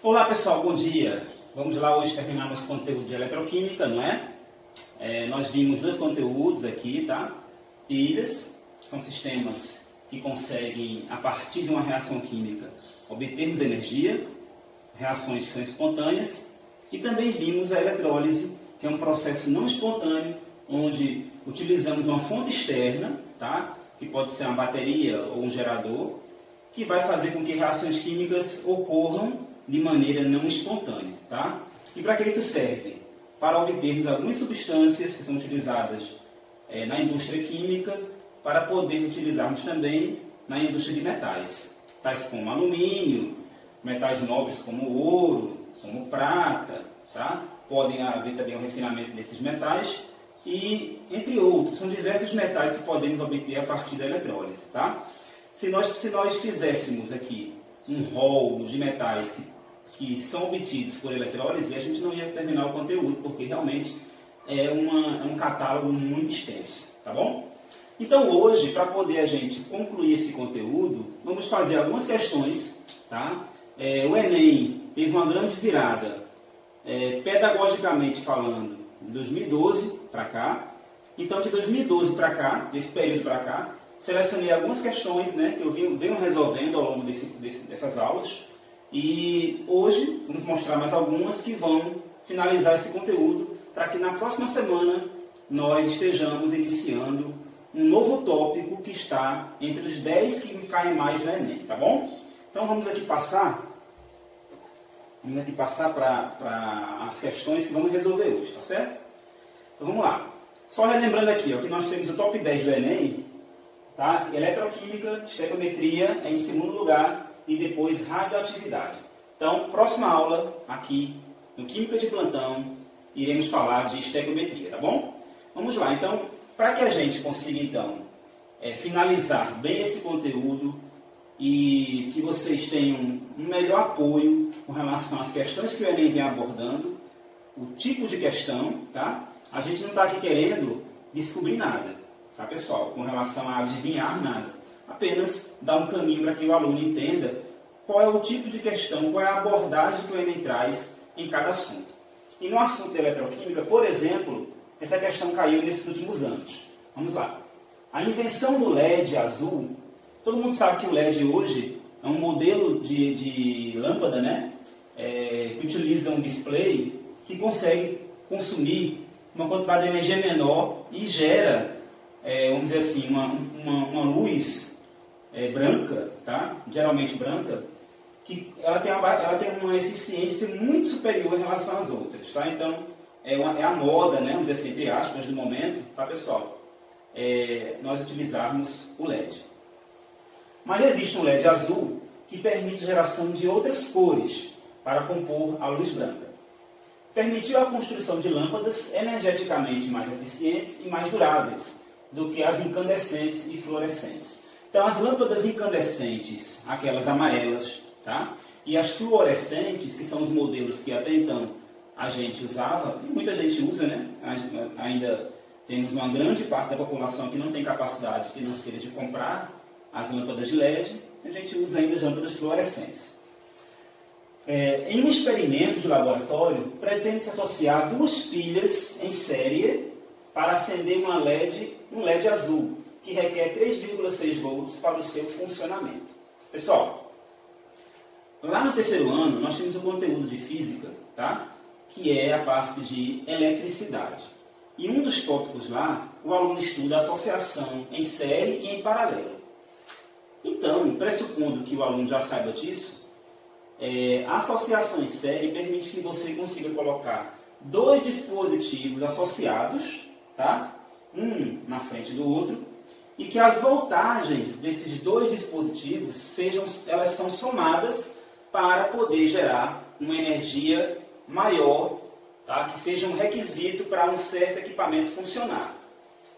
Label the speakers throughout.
Speaker 1: Olá pessoal, bom dia! Vamos lá hoje terminar nosso conteúdo de eletroquímica, não é? Nós vimos dois conteúdos aqui, tá? Pilhas, são sistemas que conseguem, a partir de uma reação química, obtermos energia, reações que são espontâneas, e também vimos a eletrólise, que é um processo não espontâneo, onde utilizamos uma fonte externa, tá? Que pode ser uma bateria ou um gerador, que vai fazer com que reações químicas ocorram de maneira não espontânea, tá? E para que isso serve? Para obtermos algumas substâncias que são utilizadas na indústria química, para poder utilizarmos também na indústria de metais, tais como alumínio, metais nobres como ouro, como prata, tá? Podem haver também um refinamento desses metais e, entre outros, são diversos metais que podemos obter a partir da eletrólise, tá? Se nós fizéssemos aqui um rol de metais que são obtidos por eletrólise, a gente não ia terminar o conteúdo, porque realmente é um catálogo muito extenso, tá bom? Então hoje, para poder a gente concluir esse conteúdo, vamos fazer algumas questões, tá? O Enem teve uma grande virada, pedagogicamente falando, de 2012 para cá. Então de 2012 para cá, desse período para cá, selecionei algumas questões, né, que eu venho resolvendo ao longo dessas aulas. E hoje vamos mostrar mais algumas que vão finalizar esse conteúdo para que na próxima semana nós estejamos iniciando um novo tópico que está entre os 10 que caem mais no Enem, tá bom? Então vamos aqui passar para as questões que vamos resolver hoje, tá certo? Então vamos lá. Só relembrando aqui, ó, que nós temos o top 10 do Enem, tá? Eletroquímica, estequiometria é em segundo lugar e depois radioatividade. Então, próxima aula aqui no Química de Plantão, iremos falar de estequiometria, tá bom? Vamos lá, então, para que a gente consiga então finalizar bem esse conteúdo e que vocês tenham um melhor apoio com relação às questões que o Enem vem abordando, o tipo de questão, tá? A gente não está aqui querendo descobrir nada, tá, pessoal? Com relação a adivinhar nada. Apenas dar um caminho para que o aluno entenda qual é o tipo de questão, qual é a abordagem que o Enem traz em cada assunto. E no assunto de eletroquímica, por exemplo, essa questão caiu nesses últimos anos. Vamos lá. A invenção do LED azul, todo mundo sabe que o LED hoje é um modelo de lâmpada, né? Que utiliza um display que consegue consumir uma quantidade de energia menor e gera, vamos dizer assim, uma luz branca, tá? Geralmente branca, que ela tem uma eficiência muito superior em relação às outras, tá? Então, é a moda, né? Vamos dizer assim, entre aspas, do momento, tá, pessoal? Nós utilizarmos o LED. Mas existe um LED azul que permite a geração de outras cores para compor a luz branca. Permitiu a construção de lâmpadas energeticamente mais eficientes e mais duráveis do que as incandescentes e fluorescentes. Então, as lâmpadas incandescentes, aquelas amarelas, tá? E as fluorescentes, que são os modelos que até então a gente usava, e muita gente usa, né? Ainda temos uma grande parte da população que não tem capacidade financeira de comprar as lâmpadas de LED, a gente usa ainda as lâmpadas fluorescentes. Em um experimento de laboratório, pretende-se associar duas pilhas em série para acender um LED azul, que requer 3,6 volts para o seu funcionamento. Pessoal, lá no terceiro ano, nós temos um conteúdo de física, tá? Que é a parte de eletricidade. E um dos tópicos lá, o aluno estuda a associação em série e em paralelo. Então, pressupondo que o aluno já saiba disso, a associação em série permite que você consiga colocar dois dispositivos associados, tá? Um na frente do outro, e que as voltagens desses dois dispositivos elas são somadas para poder gerar uma energia maior, tá? Que seja um requisito para um certo equipamento funcionar.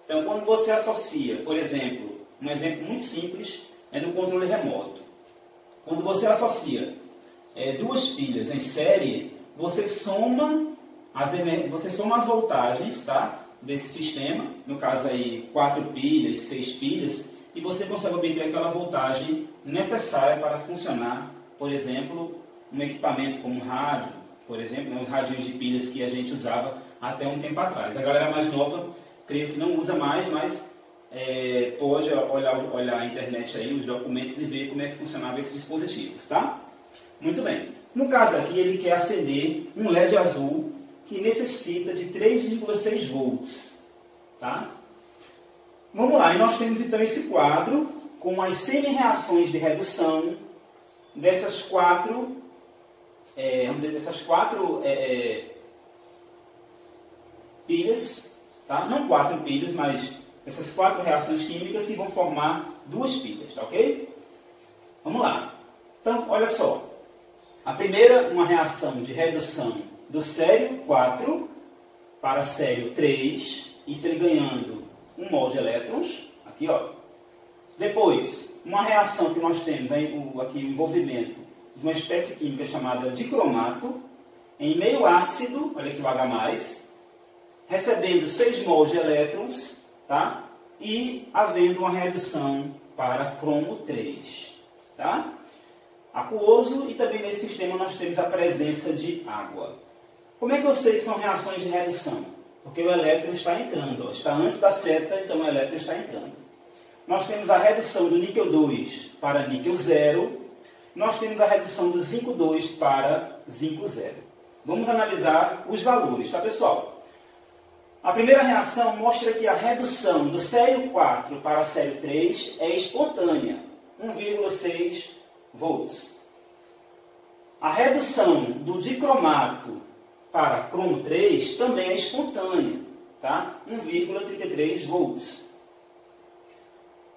Speaker 1: Então, quando você associa, por exemplo, um exemplo muito simples é no controle remoto. Quando você associa duas pilhas em série, você soma as voltagens, tá? Desse sistema, no caso aí 4 pilhas, 6 pilhas, e você consegue obter aquela voltagem necessária para funcionar, por exemplo, um equipamento como um rádio, por exemplo, né, os radinhos de pilhas que a gente usava até um tempo atrás. A galera mais nova, creio que não usa mais, mas pode olhar a internet aí, os documentos e ver como é que funcionava esses dispositivos, tá? Muito bem. No caso aqui, ele quer acender um LED azul que necessita de 3,6 volts, tá? Vamos lá, e nós temos então esse quadro com as semi-reações de redução dessas quatro, pilhas, tá? Não 4 pilhas, mas essas 4 reações químicas que vão formar 2 pilhas, tá ok? Vamos lá. Então, olha só. A primeira, uma reação de redução do sério 4 para sério 3, isso ele ganhando 1 mol de elétrons, aqui ó. Depois, uma reação que nós temos aqui, o envolvimento de uma espécie química chamada dicromato, em meio ácido, olha aqui o H+, recebendo 6 mol de elétrons, tá? E havendo uma redução para cromo 3, tá? Aquoso, e também nesse sistema nós temos a presença de água. Como é que eu sei que são reações de redução? Porque o elétron está entrando, ó, está antes da seta, então o elétron está entrando. Nós temos a redução do níquel 2 para níquel 0, nós temos a redução do zinco 2 para zinco 0. Vamos analisar os valores, tá pessoal? A primeira reação mostra que a redução do sério 4 para sério 3 é espontânea, 1,6 volts. A redução do dicromato para cromo 3 também é espontânea, tá? 1,33 volts.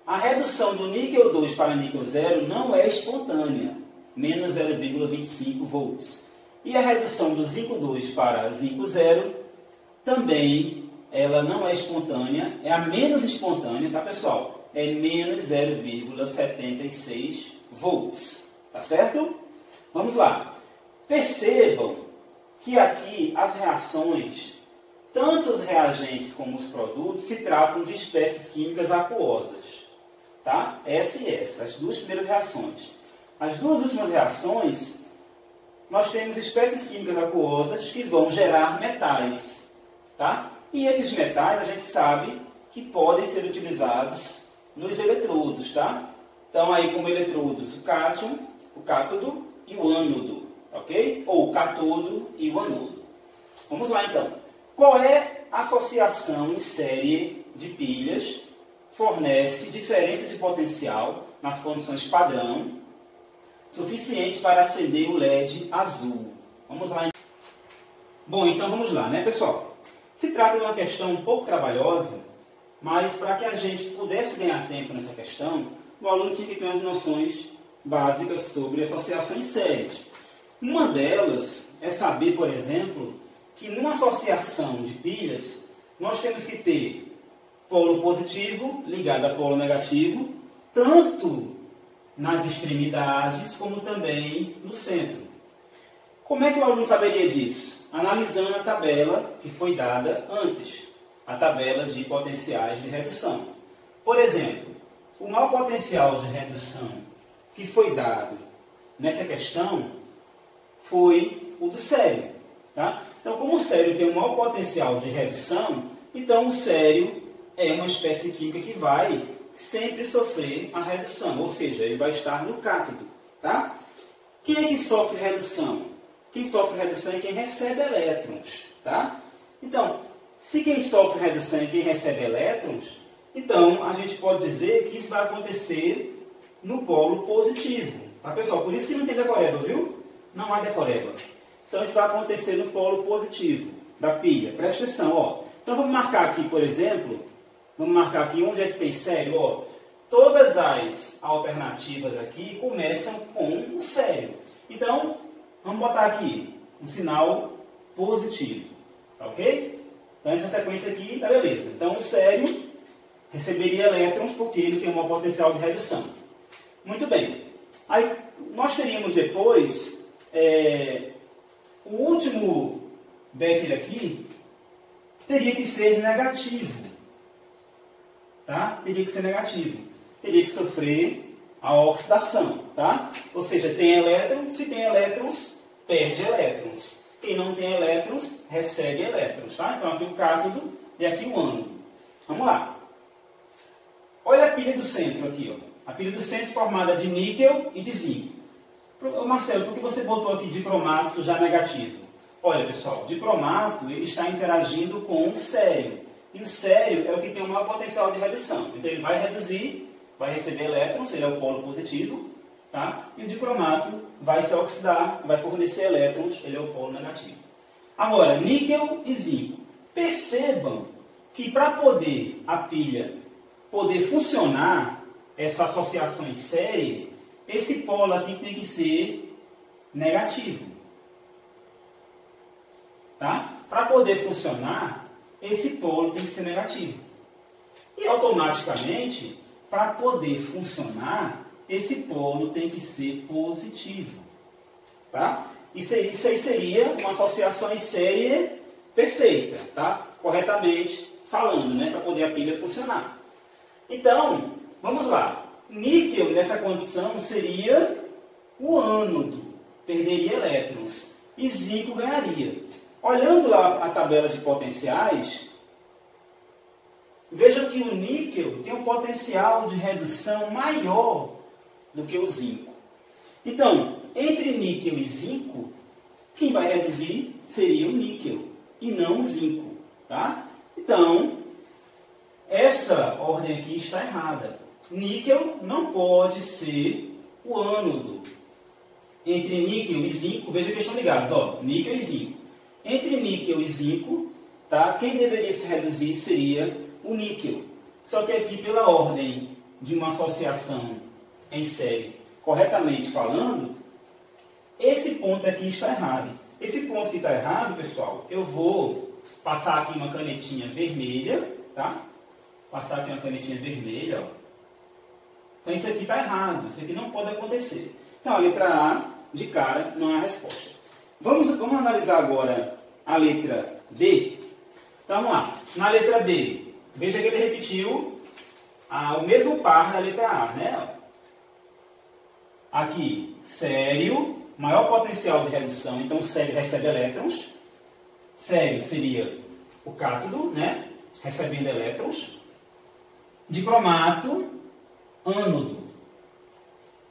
Speaker 1: A redução do níquel 2 para níquel 0 não é espontânea, menos 0,25 volts. E a redução do zinco 2 para zinco 0 também ela não é espontânea, é a menos espontânea, tá pessoal? É menos 0,76 volts, tá certo? Vamos lá. Percebam que aqui as reações, tanto os reagentes como os produtos, se tratam de espécies químicas aquosas. Tá? Essa e essa, as duas primeiras reações. As duas últimas reações, nós temos espécies químicas aquosas que vão gerar metais. Tá? E esses metais a gente sabe que podem ser utilizados nos eletrodos. Tá? Então, aí como eletrodos, o cátion, o cátodo e o ânodo. Ok? Ou o catodo e o anodo. Vamos lá então. Qual é a associação em série de pilhas? Fornece diferença de potencial nas condições padrão, suficiente para acender o LED azul. Vamos lá. Bom, então vamos lá, né, pessoal? Se trata de uma questão um pouco trabalhosa, mas para que a gente pudesse ganhar tempo nessa questão, o aluno tinha que ter umas noções básicas sobre associação em séries. Uma delas é saber, por exemplo, que numa associação de pilhas, nós temos que ter polo positivo ligado a polo negativo, tanto nas extremidades como também no centro. Como é que o aluno saberia disso? Analisando a tabela que foi dada antes, a tabela de potenciais de redução. Por exemplo, o maior potencial de redução que foi dado nessa questão foi o do sério. Tá? Então, como o sério tem um maior potencial de redução, então o sério é uma espécie química que vai sempre sofrer a redução, ou seja, ele vai estar no cátodo. Tá? Quem é que sofre redução? Quem sofre redução é quem recebe elétrons. Tá? Então, se quem sofre redução é quem recebe elétrons, então a gente pode dizer que isso vai acontecer no polo positivo. Tá, pessoal? Por isso que não tem decoreba, viu? Não há decoreba. Então, isso vai acontecer no polo positivo da pilha. Presta atenção, ó. Então, vamos marcar aqui, por exemplo, vamos marcar aqui onde é que tem sério, ó. Todas as alternativas aqui começam com o sério. Então, vamos botar aqui um sinal positivo, tá ok? Então, essa sequência aqui tá beleza. Então, o sério receberia elétrons porque ele tem um maior potencial de redução. Muito bem. Aí, nós teríamos depois, o último Becker aqui teria que ser negativo. Tá? Teria que ser negativo. Teria que sofrer a oxidação, tá? Ou seja, tem elétrons, se tem elétrons, perde elétrons. Quem não tem elétrons, recebe elétrons, tá? Então aqui o cátodo e aqui o ânodo. Vamos lá. Olha a pilha do centro aqui, ó. A pilha do centro formada de níquel e de zinco. Marcelo, por que você botou aqui dicromato já negativo? Olha, pessoal, dicromato ele está interagindo com o sério. E o sério é o que tem o maior potencial de redução. Então ele vai reduzir, vai receber elétrons, ele é o polo positivo, tá? E o dicromato vai se oxidar, vai fornecer elétrons, ele é o polo negativo. Agora, níquel e zinco. Percebam que para poder a pilha poder funcionar, essa associação em série, esse polo aqui tem que ser negativo. Tá? Para poder funcionar, esse polo tem que ser negativo. E automaticamente, para poder funcionar, esse polo tem que ser positivo. Tá? Isso aí seria uma associação em série perfeita, tá? Corretamente falando, né? Para poder a pilha funcionar. Então, vamos lá. Níquel, nessa condição, seria o ânodo, perderia elétrons, e zinco ganharia. Olhando lá a tabela de potenciais, vejam que o níquel tem um potencial de redução maior do que o zinco. Então, entre níquel e zinco, quem vai reduzir seria o níquel, e não o zinco. Tá? Então, essa ordem aqui está errada. Níquel não pode ser o ânodo. Entre níquel e zinco, veja que estão ligados, ó, níquel e zinco. Entre níquel e zinco, tá, quem deveria se reduzir seria o níquel. Só que aqui, pela ordem de uma associação em série, corretamente falando, esse ponto aqui está errado. Esse ponto que está errado, pessoal, eu vou passar aqui uma canetinha vermelha, tá? Passar aqui uma canetinha vermelha, ó. Então isso aqui está errado, isso aqui não pode acontecer. Então a letra A, de cara, não é a resposta. Vamos analisar agora a letra B. Então vamos lá. Na letra B, veja que ele repetiu o mesmo par da letra A, né? Aqui, sério, maior potencial de redução, então sério recebe elétrons. Sério seria o cátodo, né? Recebendo elétrons. Dicromato, ânodo,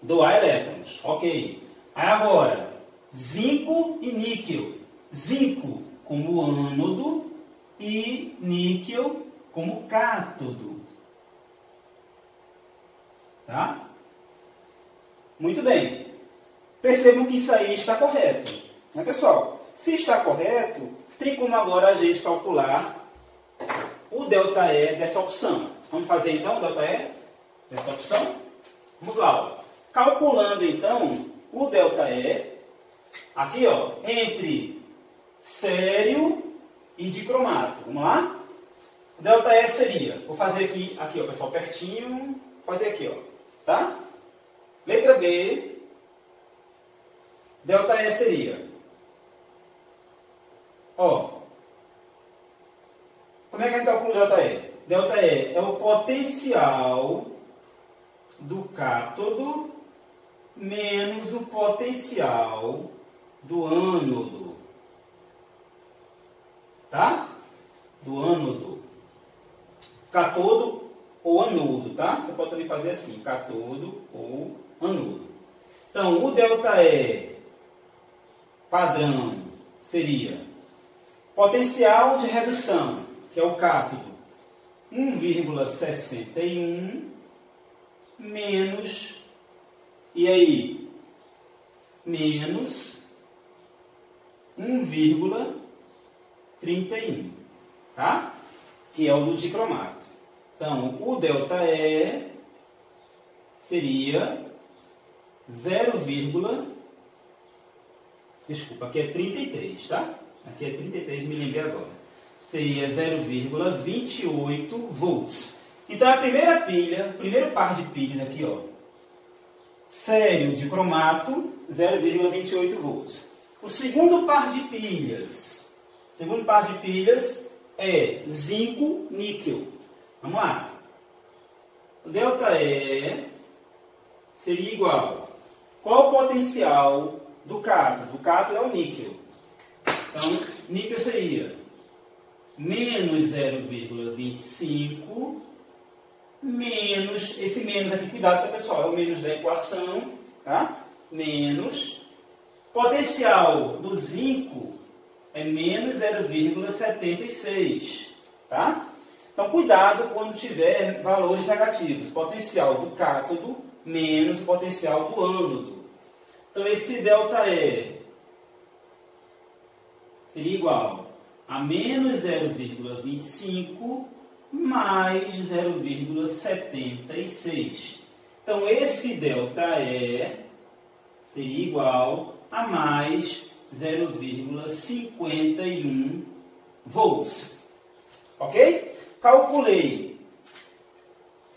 Speaker 1: doar elétrons. Ok. Aí agora, zinco e níquel. Zinco como ânodo e níquel como cátodo. Tá? Muito bem. Percebam que isso aí está correto. Né, pessoal? Se está correto, tem como agora a gente calcular o ΔE dessa opção. Vamos fazer então o ΔE dessa opção? Vamos lá. Ó. Calculando então o ΔE, aqui ó, entre sério e dicromato. Vamos lá? O ΔE seria, vou fazer aqui ó, pessoal, pertinho, vou fazer aqui, ó, tá? Letra B, ΔE seria, ó, como é que a gente calcula o ΔE? ΔE é o potencial do cátodo menos o potencial do ânodo. Tá? Do ânodo. Cátodo ou anodo, tá? Você pode também fazer assim, cátodo ou anodo. Então, o ΔE padrão seria potencial de redução, que é o cátodo, 1,61 menos, e aí, menos 1,31, tá? Que é o do dicromato. Então, o ΔE seria 0, desculpa, aqui é 33, tá? Aqui é 33, me lembrei agora. Seria 0,28 volts. Então, a primeira pilha, o primeiro par de pilhas aqui, ó, sério de cromato, 0,28 volts. O segundo par de pilhas é zinco, níquel. Vamos lá. O ΔE seria igual. Qual o potencial do cátodo? O cátodo é o níquel. Então, níquel seria menos 0,25 menos, esse menos aqui, cuidado, tá, pessoal? É o menos da equação, tá? Menos, potencial do zinco é menos 0,76, tá? Então, cuidado quando tiver valores negativos. Potencial do cátodo menos o potencial do ânodo. Então, esse ΔE seria igual a menos 0,25 mais 0,76. Então, esse ΔE seria igual a mais 0,51 volts. Ok? Calculei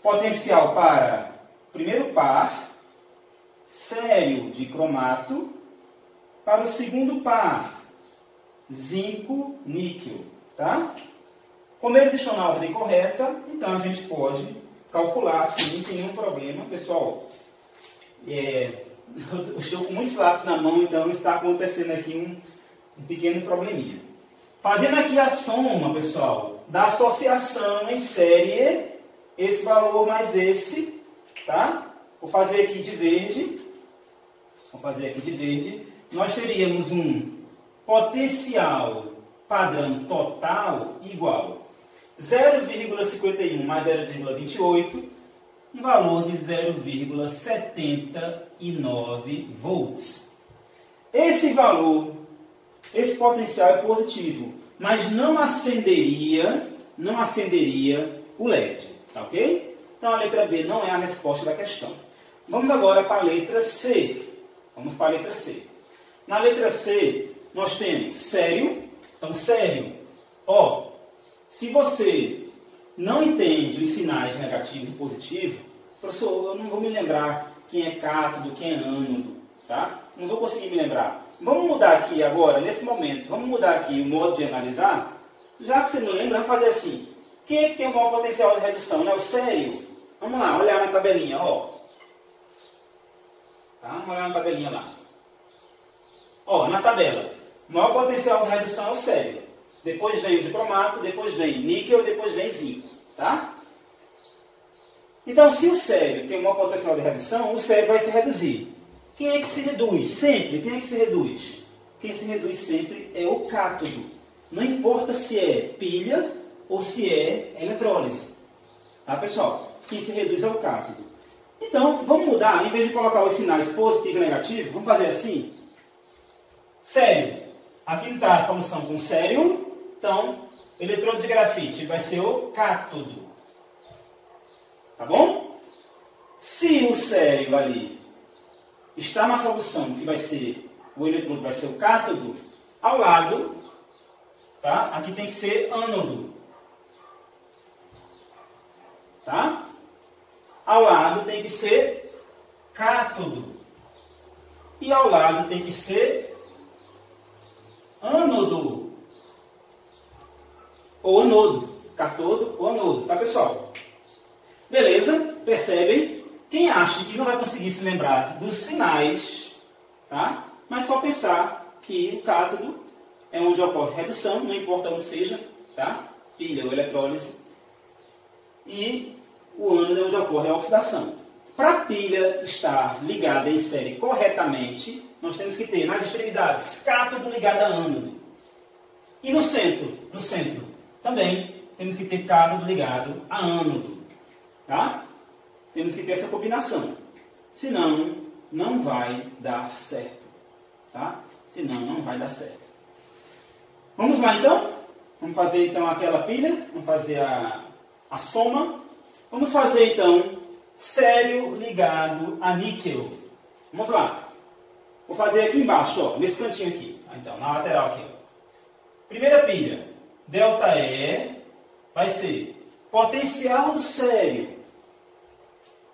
Speaker 1: potencial para o primeiro par, sério de cromato, para o segundo par, zinco, níquel. Tá? Como eles estão na ordem correta, então a gente pode calcular assim, sem nenhum problema. Pessoal, eu estou com muitos lápis na mão, então está acontecendo aqui um pequeno probleminha. Fazendo aqui a soma, pessoal, da associação em série, esse valor mais esse, tá? Vou fazer aqui de verde. Nós teríamos um potencial padrão total igual 0,51 mais 0,28, um valor de 0,79 volts. Esse valor, esse potencial é positivo, mas não acenderia o LED, tá ok? Então a letra B não é a resposta da questão. Vamos agora para a letra C. Na letra C, nós temos sério. Então, sério, se você não entende os sinais negativo e positivo, professor, eu não vou me lembrar quem é cátodo, quem é ânodo, tá? Não vou conseguir me lembrar. Vamos mudar aqui agora, nesse momento, vamos mudar aqui o modo de analisar. Já que você não lembra, vamos fazer assim. Quem é que tem o maior potencial de redução? Né? O sério? Vamos lá, olhar na tabelinha, Tá? Vamos olhar na tabelinha lá. Na tabela, o maior potencial de redução é o sério. Depois vem o de cromato, depois vem níquel, depois vem zinco, tá? Então, se o sério tem o maior potencial de redução, o sério vai se reduzir. Quem é que se reduz? Sempre. Quem é que se reduz? Quem se reduz sempre é o cátodo. Não importa se é pilha ou se é eletrólise. Tá, pessoal? Quem se reduz é o cátodo. Então, vamos mudar. Em vez de colocar os sinais positivo e negativo, vamos fazer assim. Sério. Aqui está a solução com sério. Então, o eletrodo de grafite vai ser o cátodo. Tá bom? Se o sério ali está na solução que vai ser, o eletrodo vai ser o cátodo, ao lado, tá? Aqui tem que ser ânodo. Tá? Ao lado tem que ser cátodo. E ao lado tem que ser ânodo. Ou anodo. Cátodo ou anodo. Tá, pessoal? Beleza? Percebem? Quem acha que não vai conseguir se lembrar dos sinais, tá? Mas só pensar que o cátodo é onde ocorre redução, não importa onde seja, tá? Pilha ou eletrólise. E o ânodo é onde ocorre a oxidação. Para a pilha estar ligada em série corretamente, nós temos que ter nas extremidades cátodo ligado a ânodo. E no centro também temos que ter cátodo ligado a ânodo. Tá? Temos que ter essa combinação. Senão, não vai dar certo. Tá? Senão, não vai dar certo. Vamos lá, então? Vamos fazer, então, aquela pilha. Vamos fazer a soma. Vamos fazer, então, sério ligado a níquel. Vamos lá. Vou fazer aqui embaixo, nesse cantinho aqui. Então, na lateral aqui. Primeira pilha. ΔE vai ser potencial do sério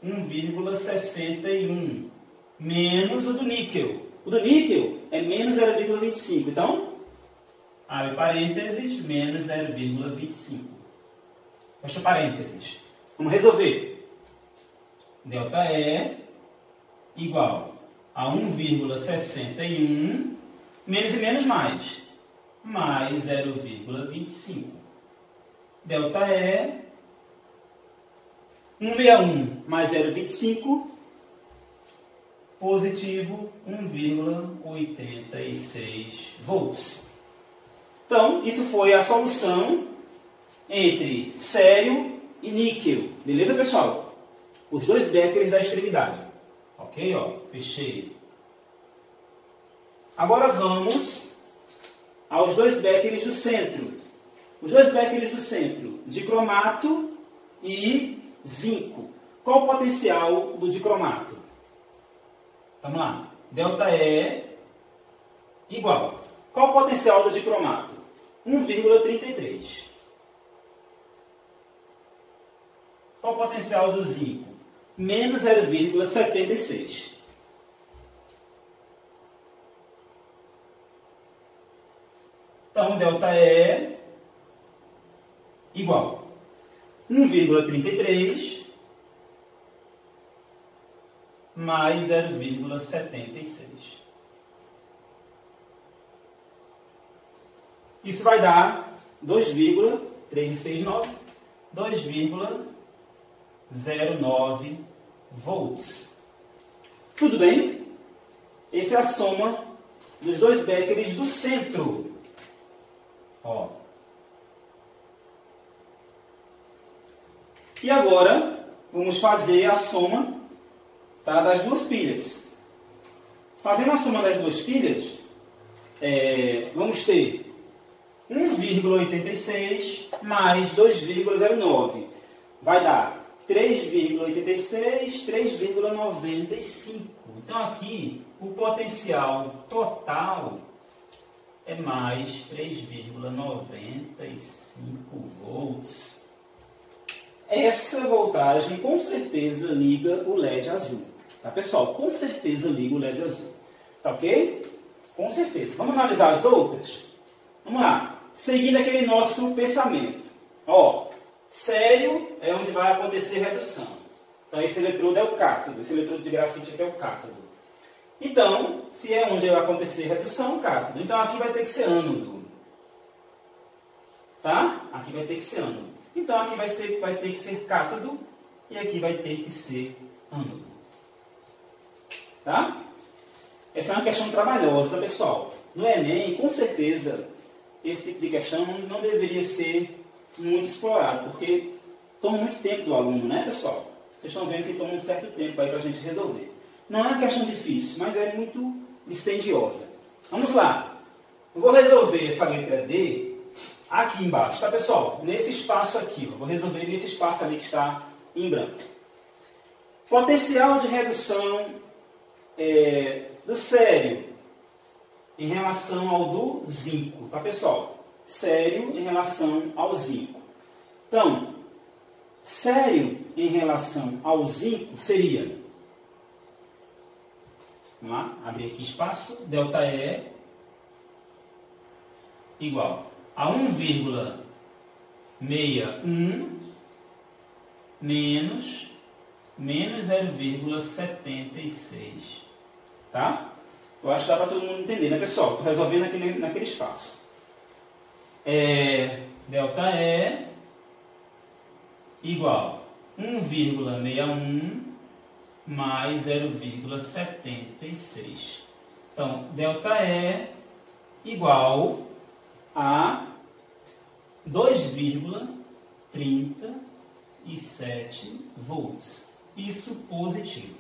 Speaker 1: 1,61 menos o do níquel. O do níquel é menos 0,25. Então, abre parênteses, menos 0,25. Fecha parênteses. Vamos resolver. ΔE igual a 1,61, menos e menos mais 0,25. Delta E, 161 mais 0,25, positivo 1,86 volts. Então, isso foi a solução entre sério e níquel. Beleza, pessoal? Os dois becquerels da extremidade. Ok? Ó, fechei. Agora vamos aos dois becquerels do centro. Os dois becquerels do centro, dicromato e zinco. Qual o potencial do dicromato? Vamos lá. Delta E igual. Qual o potencial do dicromato? 1,33. Qual o potencial do zinco? Menos 0,76. Então, delta E igual 1,33 mais 0,76. Isso vai dar 2,369, 2,09 volts. Tudo bem? Essa é a soma dos dois becquerels do centro. Ó. E agora, vamos fazer a soma, tá, das duas pilhas. Fazendo a soma das duas pilhas, vamos ter 1,86 mais 2,09. Vai dar 3,86, 3,95. Então aqui o potencial total é mais 3,95 volts. Essa voltagem com certeza liga o LED azul. Tá, pessoal? Com certeza liga o LED azul. Tá ok? Com certeza. Vamos analisar as outras? Vamos lá. Seguindo aquele nosso pensamento. Ó, sério é onde vai acontecer redução. Então esse eletrodo é o cátodo. Esse eletrodo de grafite aqui é o cátodo. Então, se é onde vai acontecer redução, cátodo. Então aqui vai ter que ser ânodo. Tá? Aqui vai ter que ser ânodo. Então aqui vai ter que ser cátodo e aqui vai ter que ser ânodo. Tá? Essa é uma questão trabalhosa, tá, pessoal? No Enem, com certeza, esse tipo de questão não deveria ser muito explorado, porque toma muito tempo do aluno, né, pessoal? Vocês estão vendo que toma um certo tempo aí para a gente resolver. Não é uma questão difícil, mas é muito dispendiosa. Vamos lá. Eu vou resolver essa letra D aqui embaixo, tá, pessoal? Nesse espaço aqui, eu vou resolver nesse espaço ali que está em branco. Potencial de redução do sério em relação ao do zinco, tá, pessoal? Sério em relação ao zinco. Então, sério em relação ao zinco seria, vamos lá, abrir aqui espaço, delta E igual a 1,61 menos 0,76. Tá? Eu acho que dá para todo mundo entender, né, pessoal? Estou resolvendo naquele espaço. Delta E igual 1,61 mais 0,76. Então, delta E igual a 2,37 volts. Isso positivo.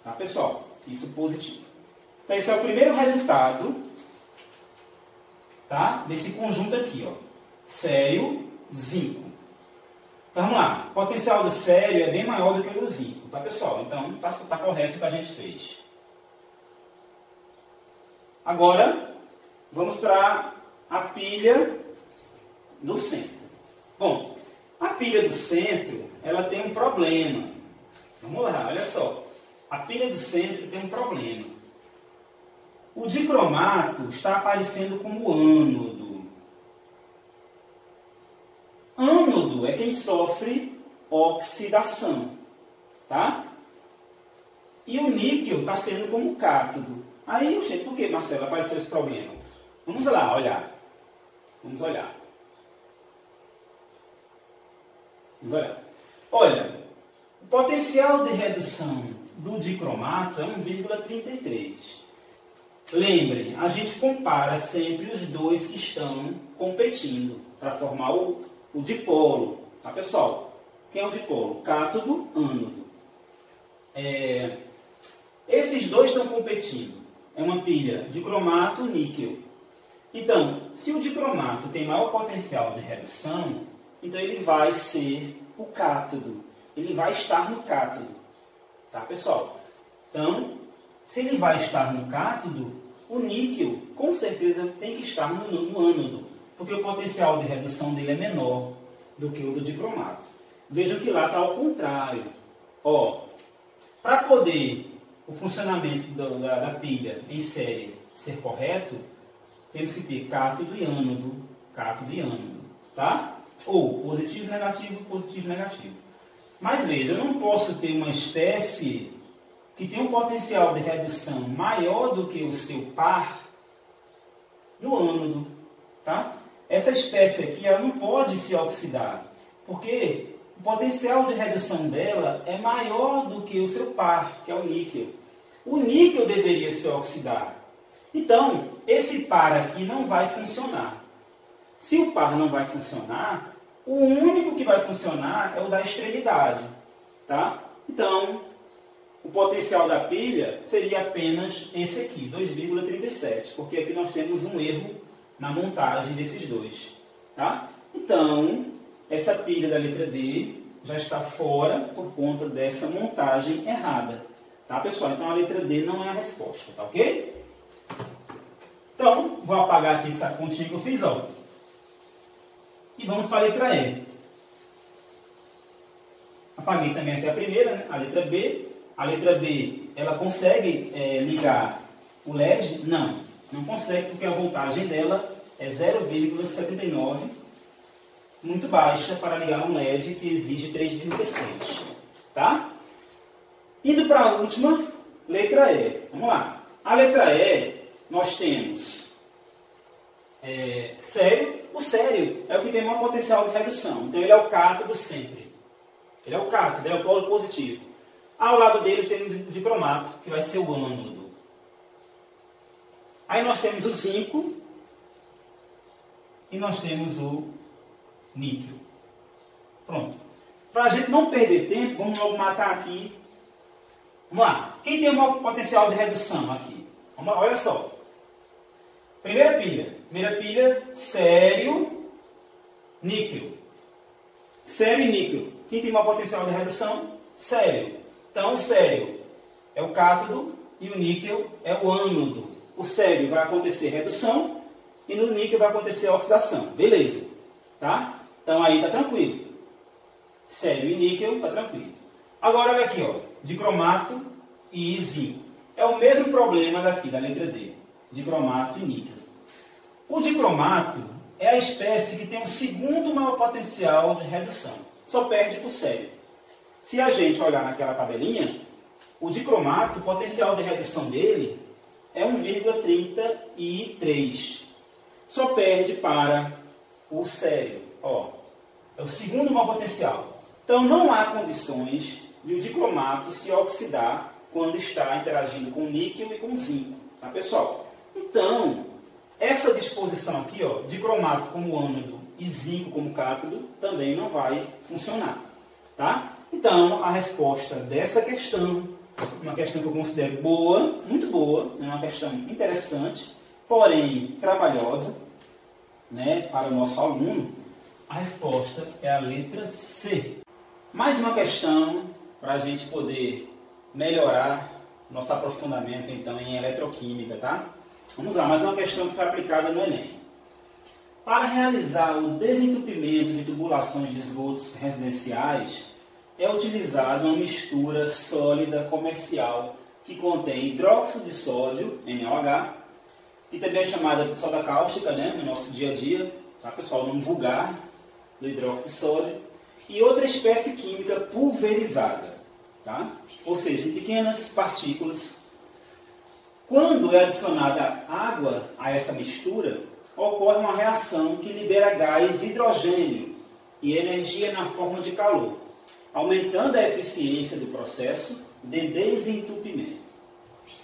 Speaker 1: Tá, pessoal? Isso positivo. Então, esse é o primeiro resultado, tá, desse conjunto aqui, ó. Sério, zinco. Então, vamos lá. O potencial do sério é bem maior do que o do zinco, tá, pessoal? Então, tá correto o que a gente fez. Agora, vamos para a pilha do centro. Bom, a pilha do centro, ela tem um problema. Vamos lá, olha só. A pilha do centro tem um problema. O dicromato está aparecendo como ânodo. Ânodo é quem sofre oxidação, tá? e o níquel está sendo como cátodo. Aí, gente, por que, Marcelo, apareceu esse problema? Vamos lá, olhar. Vamos olhar. Vamos olhar. Olha, o potencial de redução do dicromato é 1,33. Lembrem, a gente compara sempre os dois que estão competindo para formar o dipolo. Tá, pessoal? Quem é o dipolo? Cátodo, ânodo. Esses dois estão competindo. É uma pilha dicromato, níquel. Então, se o dicromato tem maior potencial de redução, então ele vai ser o cátodo. Ele vai estar no cátodo. Tá, pessoal? Então, se ele vai estar no cátodo, o níquel, com certeza, tem que estar no ânodo, porque o potencial de redução dele é menor do que o do dicromato. Vejam que lá está ao contrário. Para poder o funcionamento da pilha em série ser correto, temos que ter cátodo e ânodo, tá? Ou positivo, negativo. Mas veja, eu não posso ter uma espécie que tem um potencial de redução maior do que o seu par no ânodo, tá? Essa espécie aqui, ela não pode se oxidar, porque o potencial de redução dela é maior do que o seu par, que é o níquel. O níquel deveria se oxidar. Então, esse par aqui não vai funcionar. Se o par não vai funcionar, o único que vai funcionar é o da esterilidade, tá? Então, o potencial da pilha seria apenas esse aqui, 2,37, porque aqui nós temos um erro na montagem desses dois, tá? Então, essa pilha da letra D já está fora por conta dessa montagem errada, tá, pessoal? Então, a letra D não é a resposta, tá ok? Então, vou apagar aqui essa continha que eu fiz, ó. E vamos para a letra E. Apaguei também aqui a primeira, né? A letra B. A letra B, ela consegue ligar o LED? Não, não consegue, porque a voltagem dela é 0,79, muito baixa para ligar um LED que exige 3,6. Tá? Indo para a última, letra E. Vamos lá. A letra E, nós temos sério. O sério é o que tem maior potencial de redução. Então, ele é o cátodo sempre. Ele é o cátodo, ele é o polo positivo. Ao lado deles temos o dicromato, que vai ser o ânodo. Aí nós temos o zinco e nós temos o níquel. Pronto. Para a gente não perder tempo, vamos logo matar aqui. Vamos lá. Quem tem o maior potencial de redução aqui? Vamos lá, olha só. Primeira pilha, sério, níquel. Sério e níquel. Quem tem maior potencial de redução? Sério. Então, o sério é o cátodo e o níquel é o ânodo. O sério vai acontecer redução e no níquel vai acontecer oxidação. Beleza. Tá? Então, aí está tranquilo. Sério e níquel está tranquilo. Agora, olha aqui, ó, dicromato e zinco. É o mesmo problema daqui, da letra D. Dicromato e níquel. O dicromato é a espécie que tem o segundo maior potencial de redução. Só perde para o sério. Se a gente olhar naquela tabelinha, o dicromato, o potencial de redução dele é 1,33. Só perde para o sério. Ó, é o segundo maior potencial. Então, não há condições de o dicromato se oxidar quando está interagindo com níquel e com zinco. Tá, pessoal? Então, essa disposição aqui, ó, dicromato como ânodo e zinco como cátodo, também não vai funcionar. Tá? Então, a resposta dessa questão, uma questão que eu considero boa, muito boa, é uma questão interessante, porém trabalhosa, né, para o nosso aluno, a resposta é a letra C. Mais uma questão para a gente poder melhorar nosso aprofundamento, então, em eletroquímica, tá? Vamos lá, mais uma questão que foi aplicada no Enem. Para realizar o desentupimento de tubulações de esgotos residenciais, é utilizada uma mistura sólida comercial que contém hidróxido de sódio, NaOH, que também é chamada de soda cáustica, né, no nosso dia a dia, tá, pessoal? O nome vulgar do hidróxido de sódio, e outra espécie química pulverizada. tá? Ou seja, em pequenas partículas. Quando é adicionada água a essa mistura, ocorre uma reação que libera gás hidrogênio e energia na forma de calor, aumentando a eficiência do processo de desentupimento.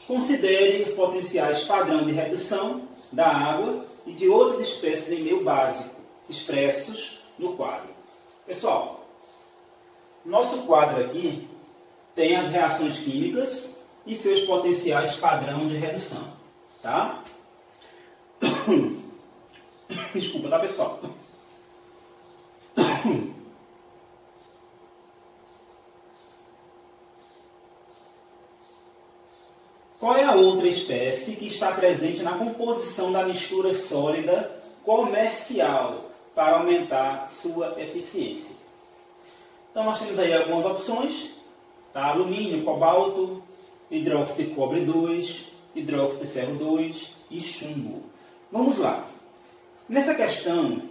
Speaker 1: Considere os potenciais padrão de redução da água e de outras espécies em meio básico, expressos no quadro. Pessoal, nosso quadro aqui tem as reações químicas e seus potenciais padrão de redução, tá? Desculpa, tá, pessoal? Qual é a outra espécie que está presente na composição da mistura sólida comercial para aumentar sua eficiência? Então, nós temos aí algumas opções, tá? Alumínio, cobalto, hidróxido de cobre 2, hidróxido de ferro 2 e chumbo. Vamos lá. Nessa questão,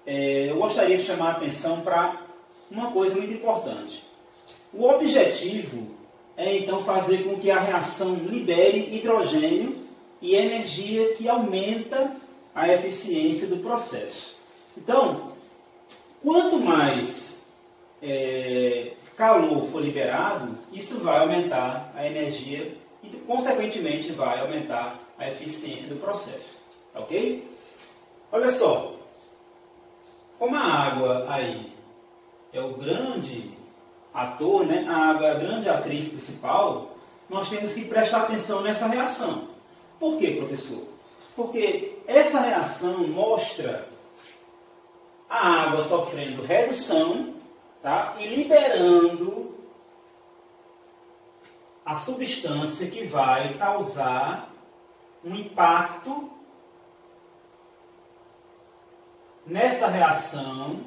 Speaker 1: eu gostaria de chamar a atenção para uma coisa muito importante. O objetivo é, então, fazer com que a reação libere hidrogênio e energia que aumenta a eficiência do processo. Então, quanto mais calor for liberado, isso vai aumentar a energia e, consequentemente, vai aumentar a eficiência do processo. Ok? Olha só, como a água aí é o grande ator, né? A água é a grande atriz principal, nós temos que prestar atenção nessa reação. Por quê, professor? Porque essa reação mostra a água sofrendo redução, tá? E liberando a substância que vai causar um impacto nessa reação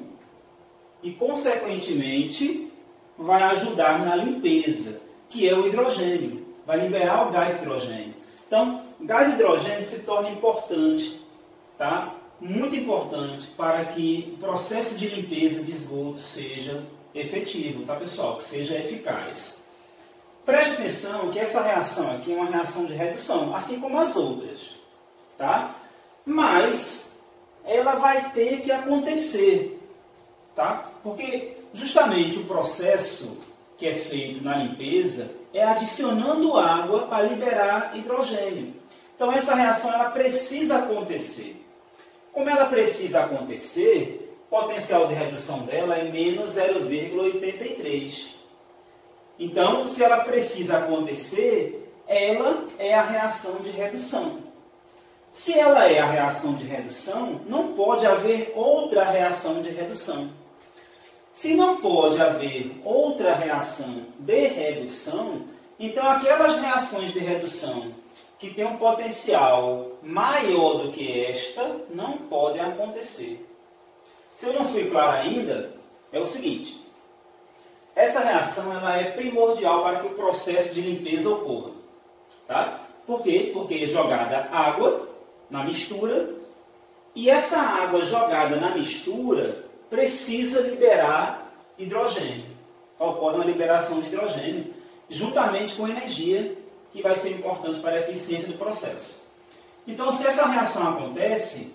Speaker 1: e, consequentemente, vai ajudar na limpeza, que é o hidrogênio. Vai liberar o gás hidrogênio. Então, o gás hidrogênio se torna importante, tá? Muito importante para que o processo de limpeza de esgoto seja efetivo, tá, pessoal? Que seja eficaz. Preste atenção que essa reação aqui é uma reação de redução, assim como as outras, tá? Mas ela vai ter que acontecer, tá? Porque justamente o processo que é feito na limpeza é adicionando água para liberar hidrogênio. Então essa reação ela precisa acontecer. Como ela precisa acontecer, o potencial de redução dela é menos 0,83. Então, se ela precisa acontecer, ela é a reação de redução. Se ela é a reação de redução, não pode haver outra reação de redução. Se não pode haver outra reação de redução, então aquelas reações de redução que têm um potencial maior do que esta, não podem acontecer. Se eu não fui claro ainda, é o seguinte. Essa reação ela é primordial para que o processo de limpeza ocorra. Tá? Por quê? Porque é jogada água na mistura e essa água jogada na mistura precisa liberar hidrogênio. Ocorre uma liberação de hidrogênio juntamente com energia que vai ser importante para a eficiência do processo. Então, se essa reação acontece,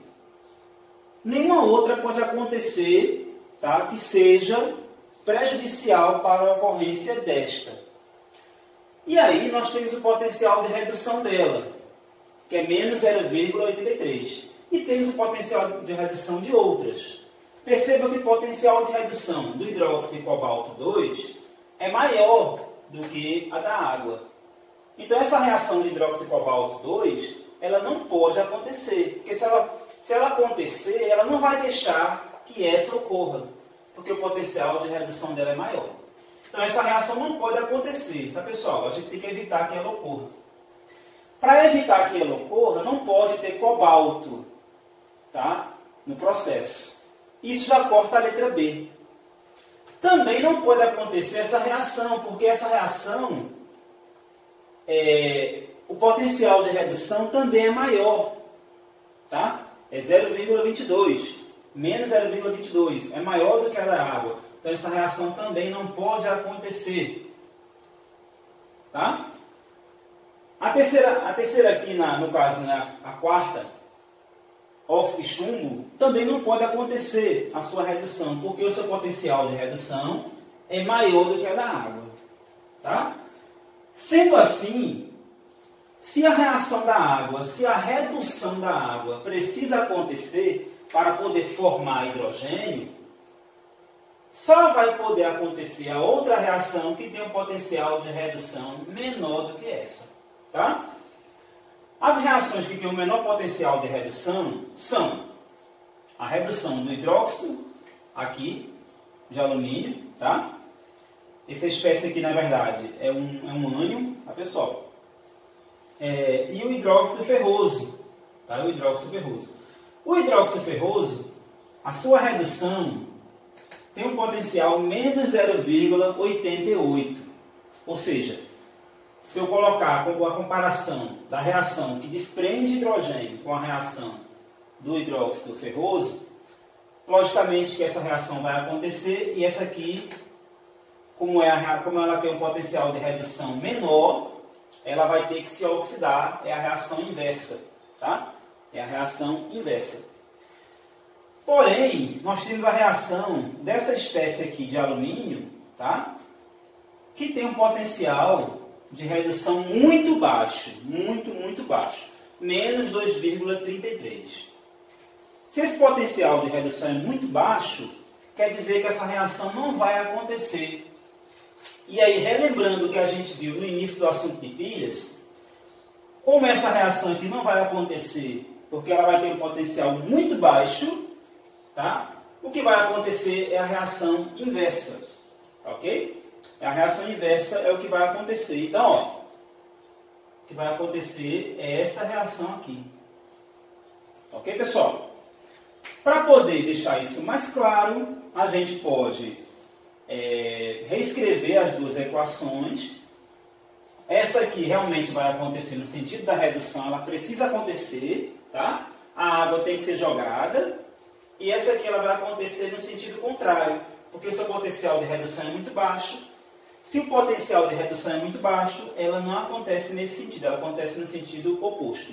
Speaker 1: nenhuma outra pode acontecer, tá, que seja prejudicial para a ocorrência desta. E aí nós temos o potencial de redução dela, que é menos 0,83. E temos o potencial de redução de outras. Perceba que o potencial de redução do hidróxido de cobalto 2 é maior do que a da água. Então essa reação de hidróxido de cobalto 2, ela não pode acontecer. Porque se ela acontecer, ela não vai deixar que essa ocorra. Porque o potencial de redução dela é maior. Então essa reação não pode acontecer, tá, pessoal? A gente tem que evitar que ela ocorra. Para evitar que ela ocorra, não pode ter cobalto, tá, no processo. Isso já corta a letra B. Também não pode acontecer essa reação, porque essa reação, o potencial de redução também é maior, tá? É 0,22, menos 0,22, é maior do que a da água. Então essa reação também não pode acontecer. Tá? A terceira aqui, no caso, né, a quarta, óxido de chumbo, também não pode acontecer a sua redução, porque o seu potencial de redução é maior do que a da água. Tá? Sendo assim, se a reação da água, se a redução da água precisa acontecer para poder formar hidrogênio, só vai poder acontecer a outra reação que tem um potencial de redução menor do que essa. Tá? As reações que têm o menor potencial de redução são a redução do hidróxido, aqui, de alumínio, tá? Essa espécie aqui, na verdade, é um ânion, tá, pessoal? E o hidróxido ferroso, tá? O hidróxido ferroso. O hidróxido ferroso, a sua redução tem um potencial menos 0,88. Ou seja, se eu colocar a comparação da reação que desprende hidrogênio com a reação do hidróxido ferroso, logicamente que essa reação vai acontecer e essa aqui, como ela tem um potencial de redução menor, ela vai ter que se oxidar, é a reação inversa, tá? É a reação inversa. Porém, nós temos a reação dessa espécie aqui de alumínio, tá? Que tem um potencial de redução muito baixo, muito baixo, menos 2,33. Se esse potencial de redução é muito baixo, quer dizer que essa reação não vai acontecer. E aí, relembrando o que a gente viu no início do assunto de pilhas, como essa reação aqui não vai acontecer, porque ela vai ter um potencial muito baixo, tá? O que vai acontecer é a reação inversa, ok? A reação inversa é o que vai acontecer. Então, ó, o que vai acontecer é essa reação aqui. Ok, pessoal? Para poder deixar isso mais claro, a gente pode reescrever as duas equações. Essa aqui realmente vai acontecer no sentido da redução, ela precisa acontecer, tá? A água tem que ser jogada. E essa aqui ela vai acontecer no sentido contrário, porque o seu potencial de redução é muito baixo. Se o potencial de redução é muito baixo, ela não acontece nesse sentido, ela acontece no sentido oposto.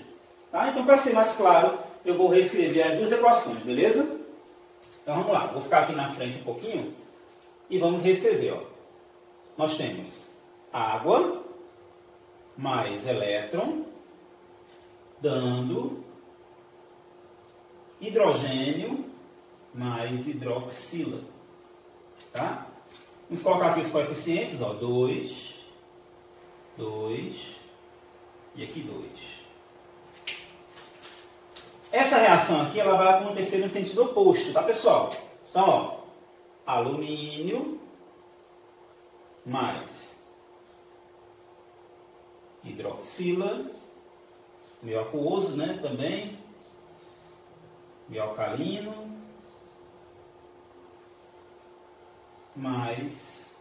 Speaker 1: Tá? Então, para ser mais claro, eu vou reescrever as duas equações, beleza? Então, vamos lá. Vou ficar aqui na frente um pouquinho e vamos reescrever. Ó. Nós temos água mais elétron dando hidrogênio mais hidroxila. Tá? Vamos colocar aqui os coeficientes, ó, 2, 2 e aqui 2. Essa reação aqui ela vai acontecer no sentido oposto, tá, pessoal? Então, ó, alumínio mais hidroxila, meio aquoso, né, também, meio alcalino, mais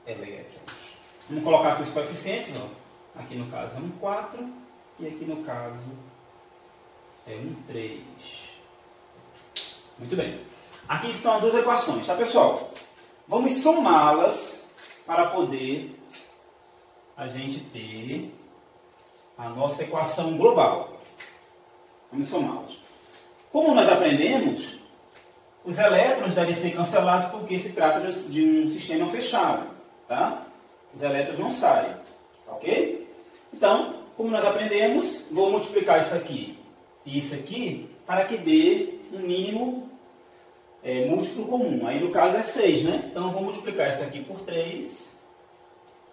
Speaker 1: elétrons. Vamos colocar aqui os coeficientes, ó. Aqui no caso é 1,4 e aqui no caso é 1,3. Muito bem. Aqui estão as duas equações, tá, pessoal? Vamos somá-las para poder a gente ter a nossa equação global. Vamos somá-las. Como nós aprendemos, os elétrons devem ser cancelados porque se trata de um sistema fechado, tá? Os elétrons não saem, ok? Então, como nós aprendemos, vou multiplicar isso aqui e isso aqui para que dê um mínimo múltiplo comum. Aí no caso é 6, né? Então eu vou multiplicar isso aqui por 3,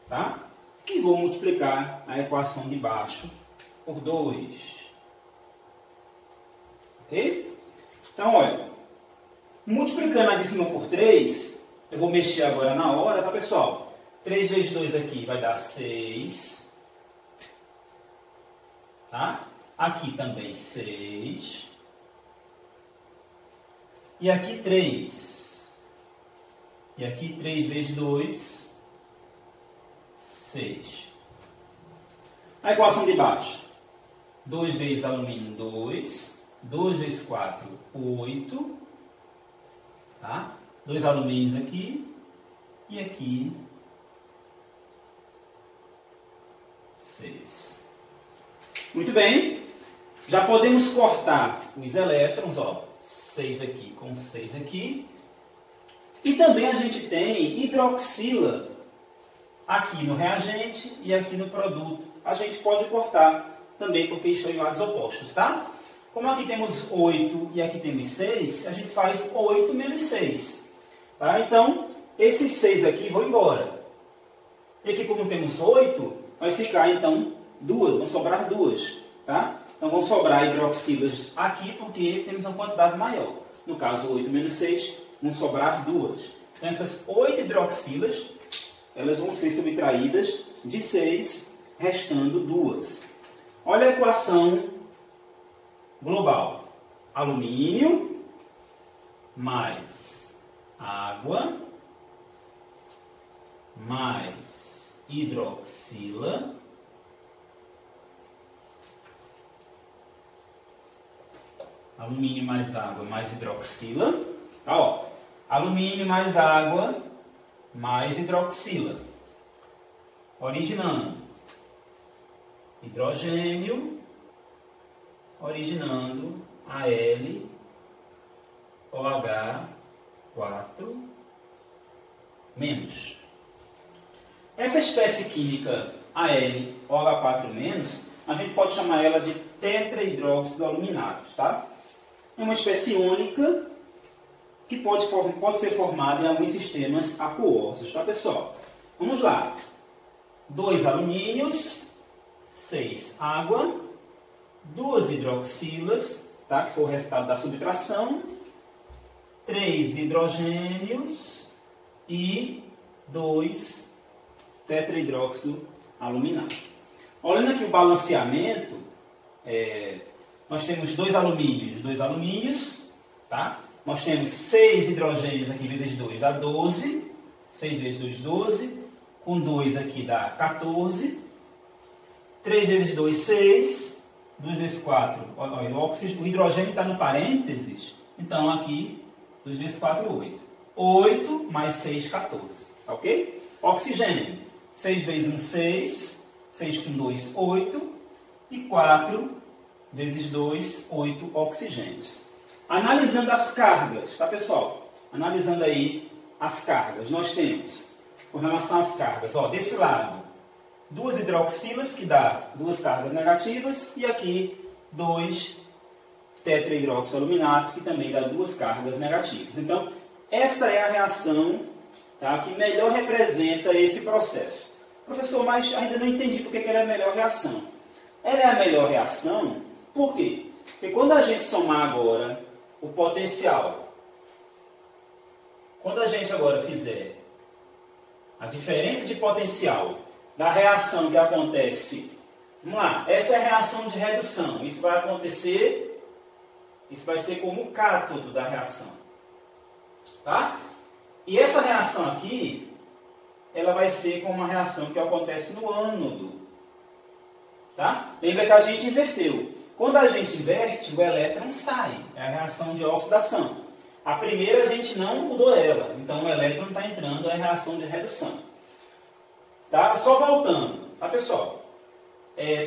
Speaker 1: tá? E vou multiplicar a equação de baixo por 2. Ok? Então, olha. Multiplicando a de cima por 3, eu vou mexer agora na hora, tá, pessoal? 3 vezes 2 aqui vai dar 6. Tá? Aqui também 6. E aqui 3. E aqui 3 vezes 2, 6. A equação de baixo. 2 vezes alumínio, 2. 2 vezes 4, 8. Tá? 2 alumínios aqui e aqui 6. Muito bem. Já podemos cortar os elétrons, ó, 6 aqui com 6 aqui. E também a gente tem hidroxila aqui no reagente e aqui no produto. A gente pode cortar também porque estão em lados opostos, tá? Como aqui temos 8 e aqui temos 6, a gente faz 8 menos 6. Tá? Então, esses 6 aqui vão embora. E aqui, como temos 8, vai ficar, então, 2. Vão sobrar 2. Tá? Então, vão sobrar hidroxilas aqui porque temos uma quantidade maior. No caso, 8 menos 6, vão sobrar 2. Então, essas 8 hidroxilas, elas vão ser subtraídas de 6, restando 2. Olha a equação global. Alumínio mais água mais hidroxila alumínio mais água mais hidroxila. Tá, ó. Alumínio mais água mais hidroxila, originando hidrogênio, originando AlOH4 menos. Essa espécie química AlOH4 a gente pode chamar ela de tetrahidróxido aluminato, tá? É uma espécie única que pode ser formada em alguns sistemas aquosos, tá, pessoal? Vamos lá. 2 alumínios, 6 água, 2 hidroxilas, tá? Que foi o resultado da subtração, 3 hidrogênios e 2 tetrahidróxido aluminato. Olhando aqui o balanceamento, nós temos 2 alumínios, tá? Nós temos 6 hidrogênios aqui vezes 2 dá 12, 6 vezes 2, 12, com 2 aqui dá 14, 3 vezes 2, 6, 2 vezes 4, o hidrogênio está no parênteses, então aqui 2 vezes 4, 8. 8 mais 6, 14, ok? Oxigênio, 6 vezes 1, 6, 6 com 2, 8, e 4 vezes 2, 8 oxigênios. Analisando as cargas, tá, pessoal? Analisando aí as cargas, nós temos, com relação às cargas, ó, desse lado, 2 hidroxilas, que dá 2 cargas negativas, e aqui 2 tetrahidróxido aluminato, que também dá 2 cargas negativas. Então, essa é a reação, tá, que melhor representa esse processo. Professor, mas ainda não entendi porque que ela é a melhor reação. Ela é a melhor reação, por quê? Porque quando a gente somar agora o potencial, quando a gente agora fizer a diferença de potencial da reação que acontece, vamos lá, essa é a reação de redução, isso vai acontecer, isso vai ser como o cátodo da reação, tá? E essa reação aqui, ela vai ser como uma reação que acontece no ânodo, tá? Lembra que a gente inverteu. Quando a gente inverte, o elétron sai. É a reação de oxidação. A primeira a gente não mudou ela. Então o elétron está entrando, é a reação de redução. Tá? Só voltando. Tá, pessoal?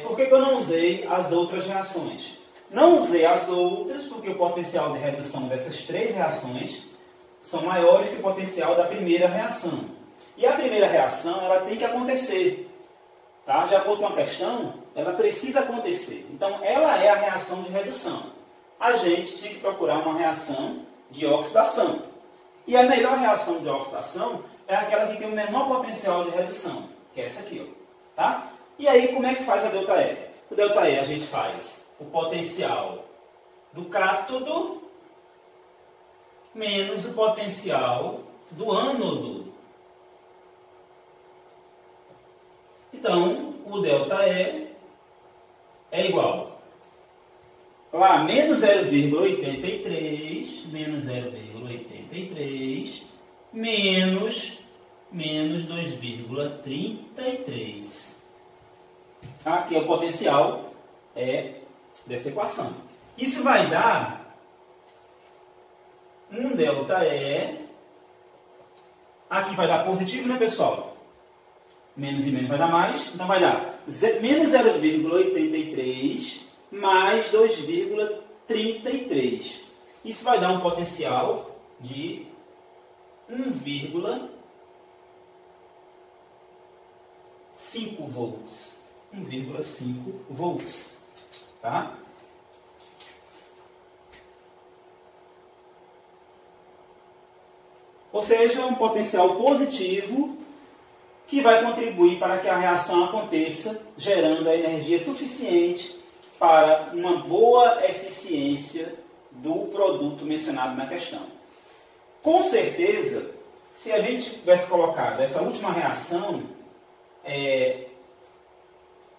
Speaker 1: Por que eu não usei as outras reações? Não usei as outras porque o potencial de redução dessas 3 reações são maiores que o potencial da primeira reação. E a primeira reação, ela tem que acontecer. Tá? De acordo com a questão, ela precisa acontecer. Então, ela é a reação de redução. A gente tinha que procurar uma reação de oxidação. E a melhor reação de oxidação é aquela que tem o menor potencial de redução, que é essa aqui, ó. Tá? E aí, como é que faz a ΔE? O ΔE a gente faz o potencial do cátodo menos o potencial do ânodo. Então, o ΔE é igual a menos 0,83, menos 0,83, menos 2,33. Aqui é o potencial dessa equação. Isso vai dar um ΔE, aqui vai dar positivo, né, pessoal? Menos e menos vai dar mais. Então vai dar menos 0,83 mais 2,33. Isso vai dar um potencial de 1,5 volts. 1,5 volts. Tá? Ou seja, um potencial positivo que vai contribuir para que a reação aconteça, gerando a energia suficiente para uma boa eficiência do produto mencionado na questão. Com certeza, se a gente tivesse colocado essa última reação,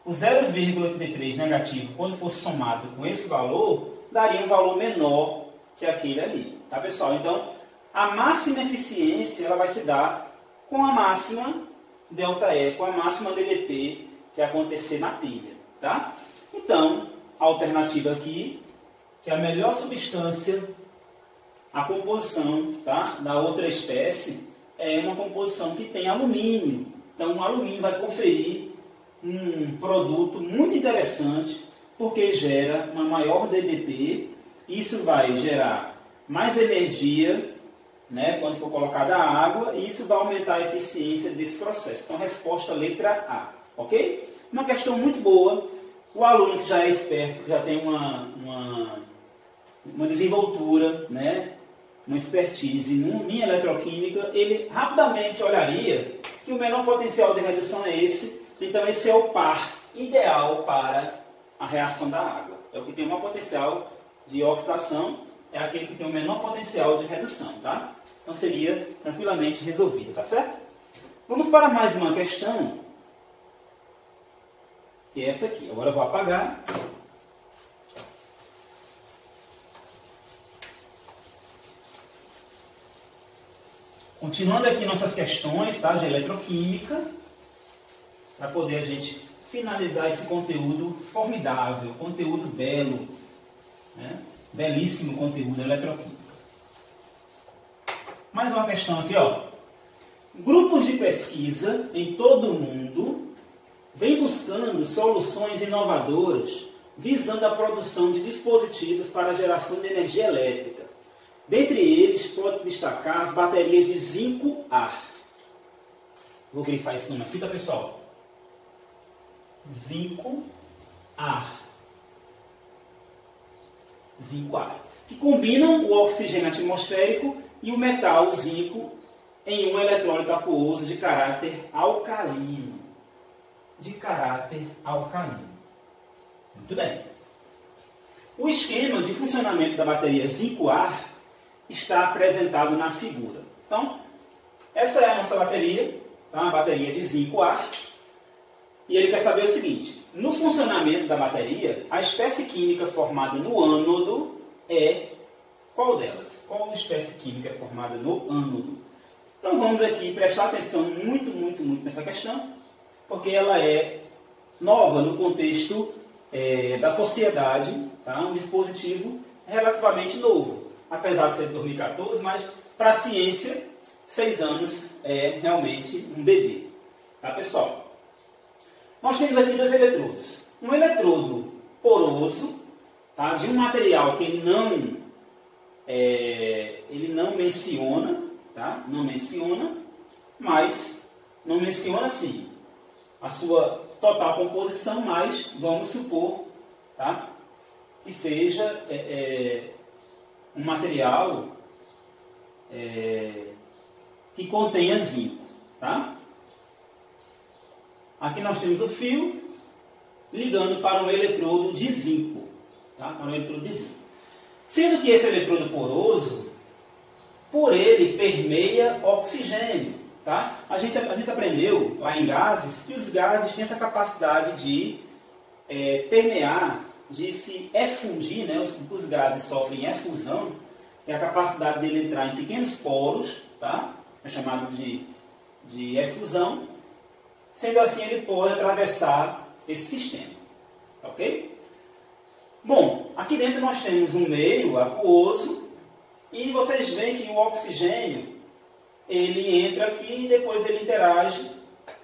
Speaker 1: o 0,83 negativo, quando fosse somado com esse valor, daria um valor menor que aquele ali. Tá, pessoal? Então, a máxima eficiência ela vai se dar com a máxima ΔE, com a máxima DDP que acontecer na pilha. Tá? Então, a alternativa aqui, que é a melhor substância, a composição, tá, da outra espécie, é uma composição que tem alumínio. Então, o alumínio vai conferir um produto muito interessante, porque gera uma maior DDP. Isso vai gerar mais energia, né, quando for colocada a água, e isso vai aumentar a eficiência desse processo. Então, resposta letra A. Ok? Uma questão muito boa. O aluno que já é esperto, que já tem uma desenvoltura, né, uma expertise em eletroquímica, ele rapidamente olharia que o menor potencial de redução é esse. Então, esse é o par ideal para a reação da água. É o que tem o maior potencial de oxidação, é aquele que tem o menor potencial de redução, tá? Então, seria tranquilamente resolvido, tá certo? Vamos para mais uma questão, que é essa aqui. Agora eu vou apagar. Continuando aqui nossas questões, tá, de eletroquímica, para poder a gente finalizar esse conteúdo formidável, conteúdo belo, né? Belíssimo conteúdo eletroquímico. Mais uma questão aqui, ó. Grupos de pesquisa em todo o mundo vêm buscando soluções inovadoras visando a produção de dispositivos para a geração de energia elétrica. Dentre eles, pode-se destacar as baterias de zinco-ar. Vou grifar esse nome aqui, tá, pessoal? Zinco-ar. Zinco-ar. Que combinam o oxigênio atmosférico e o metal zinco em um eletrólito aquoso de caráter alcalino. De caráter alcalino. Muito bem. O esquema de funcionamento da bateria zinco-ar está apresentado na figura. Então, essa é a nossa bateria, tá? Uma bateria de zinco-ar. E ele quer saber o seguinte: no funcionamento da bateria, a espécie química formada no ânodo é qual delas? Qual espécie química é formada no ânodo? Então vamos aqui prestar atenção muito nessa questão, porque ela é nova no contexto da sociedade, tá? Um dispositivo relativamente novo. Apesar de ser de 2014, mas para a ciência, 6 anos é realmente um bebê. Tá, pessoal? Nós temos aqui 2 eletrodos. Um eletrodo poroso, tá, de um material que ele não menciona, tá? Não menciona, mas não menciona sim a sua total composição, mas vamos supor, tá, que seja um material que contenha zinco, tá? Aqui nós temos o fio ligando para um eletrodo de zinco, tá? Para um eletrodo de zinco. Sendo que esse eletrodo poroso, por ele permeia oxigênio, tá? A gente aprendeu lá em gases que os gases têm essa capacidade de permear, de se efundir, né? Os gases sofrem efusão, é a capacidade dele entrar em pequenos poros, tá? É chamado de efusão. Sendo assim, ele pode atravessar esse sistema, ok? Bom, aqui dentro nós temos um meio aquoso e vocês veem que o oxigênio ele entra aqui e depois ele interage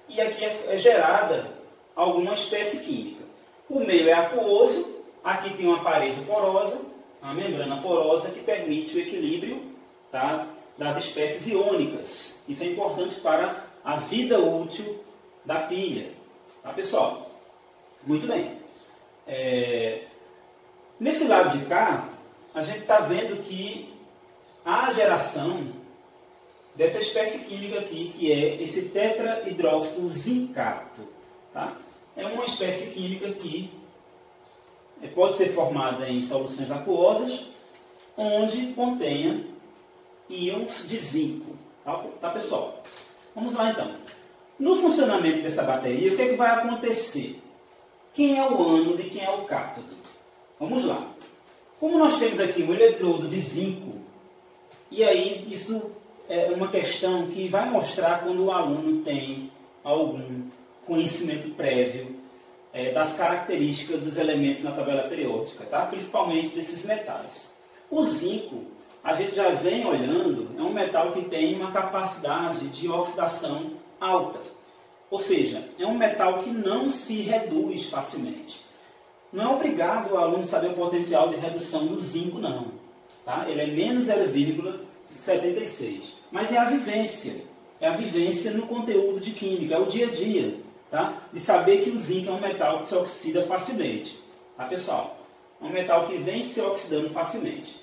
Speaker 1: e aqui é gerada alguma espécie química. O meio é aquoso, aqui tem uma parede porosa, uma membrana porosa que permite o equilíbrio, tá, das espécies iônicas. Isso é importante para a vida útil da pilha. Tá, pessoal? Muito bem. Nesse lado de cá, a gente está vendo que há a geração dessa espécie química aqui, que é esse tetrahidróxido zincato. Tá? É uma espécie química que pode ser formada em soluções aquosas, onde contenha íons de zinco. Tá, pessoal? Vamos lá, então. No funcionamento dessa bateria, o que é que vai acontecer? Quem é o ânodo e quem é o cátodo? Vamos lá. Como nós temos aqui um eletrodo de zinco, e aí isso é uma questão que vai mostrar quando o aluno tem algum conhecimento prévio das características dos elementos na tabela periódica, tá? Principalmente desses metais. O zinco, a gente já vem olhando, é um metal que tem uma capacidade de oxidação alta. Ou seja, é um metal que não se reduz facilmente. Não é obrigado o aluno saber o potencial de redução do zinco, não. Tá? Ele é menos 0,76. Mas é a vivência. É a vivência no conteúdo de química, é o dia a dia. Tá? De saber que o zinco é um metal que se oxida facilmente. Tá, pessoal? É um metal que vem se oxidando facilmente.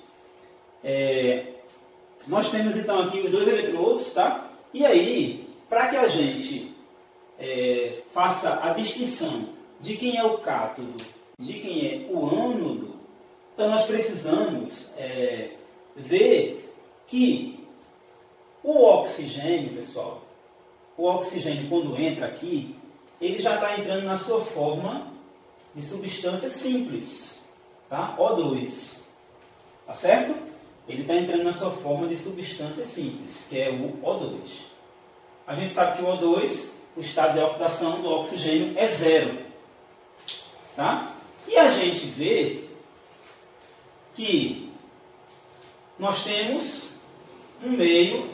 Speaker 1: Nós temos então aqui os dois eletrodos, tá? E aí, para que a gente faça a distinção de quem é o cátodo, de quem é o ânodo, então nós precisamos ver que o oxigênio, pessoal, o oxigênio quando entra aqui, ele já está entrando na sua forma de substância simples, tá? O2, tá certo? Ele está entrando na sua forma de substância simples, que é o O2. A gente sabe que o O2, o estado de oxidação do oxigênio é 0. Tá? E a gente vê que nós temos um meio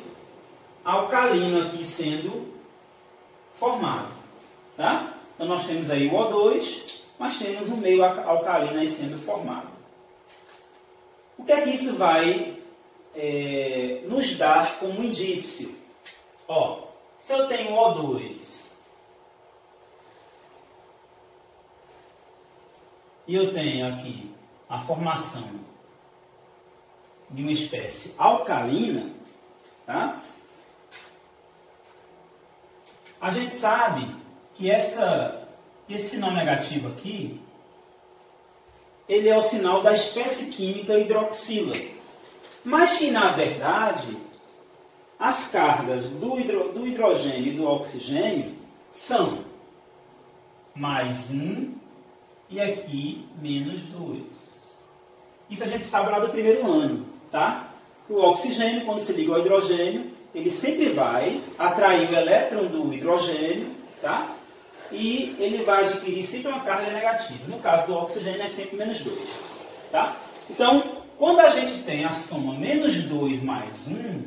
Speaker 1: alcalino aqui sendo formado. Tá? Então nós temos aí o O2, mas temos um meio alcalino aí sendo formado. O que é que isso vai nos dar como indício? Ó, se eu tenho O2 e eu tenho aqui a formação de uma espécie alcalina, tá? A gente sabe que esse sinal negativo aqui, ele é o sinal da espécie química hidroxila. Mas que, na verdade, as cargas do hidrogênio e do oxigênio são mais 1 e aqui menos 2. Isso a gente sabe lá do primeiro ano, tá? O oxigênio, quando se liga ao hidrogênio, ele sempre vai atrair o elétron do hidrogênio, tá? E ele vai adquirir sempre uma carga negativa. No caso do oxigênio é sempre menos 2. Tá? Então, quando a gente tem a soma menos 2 mais 1,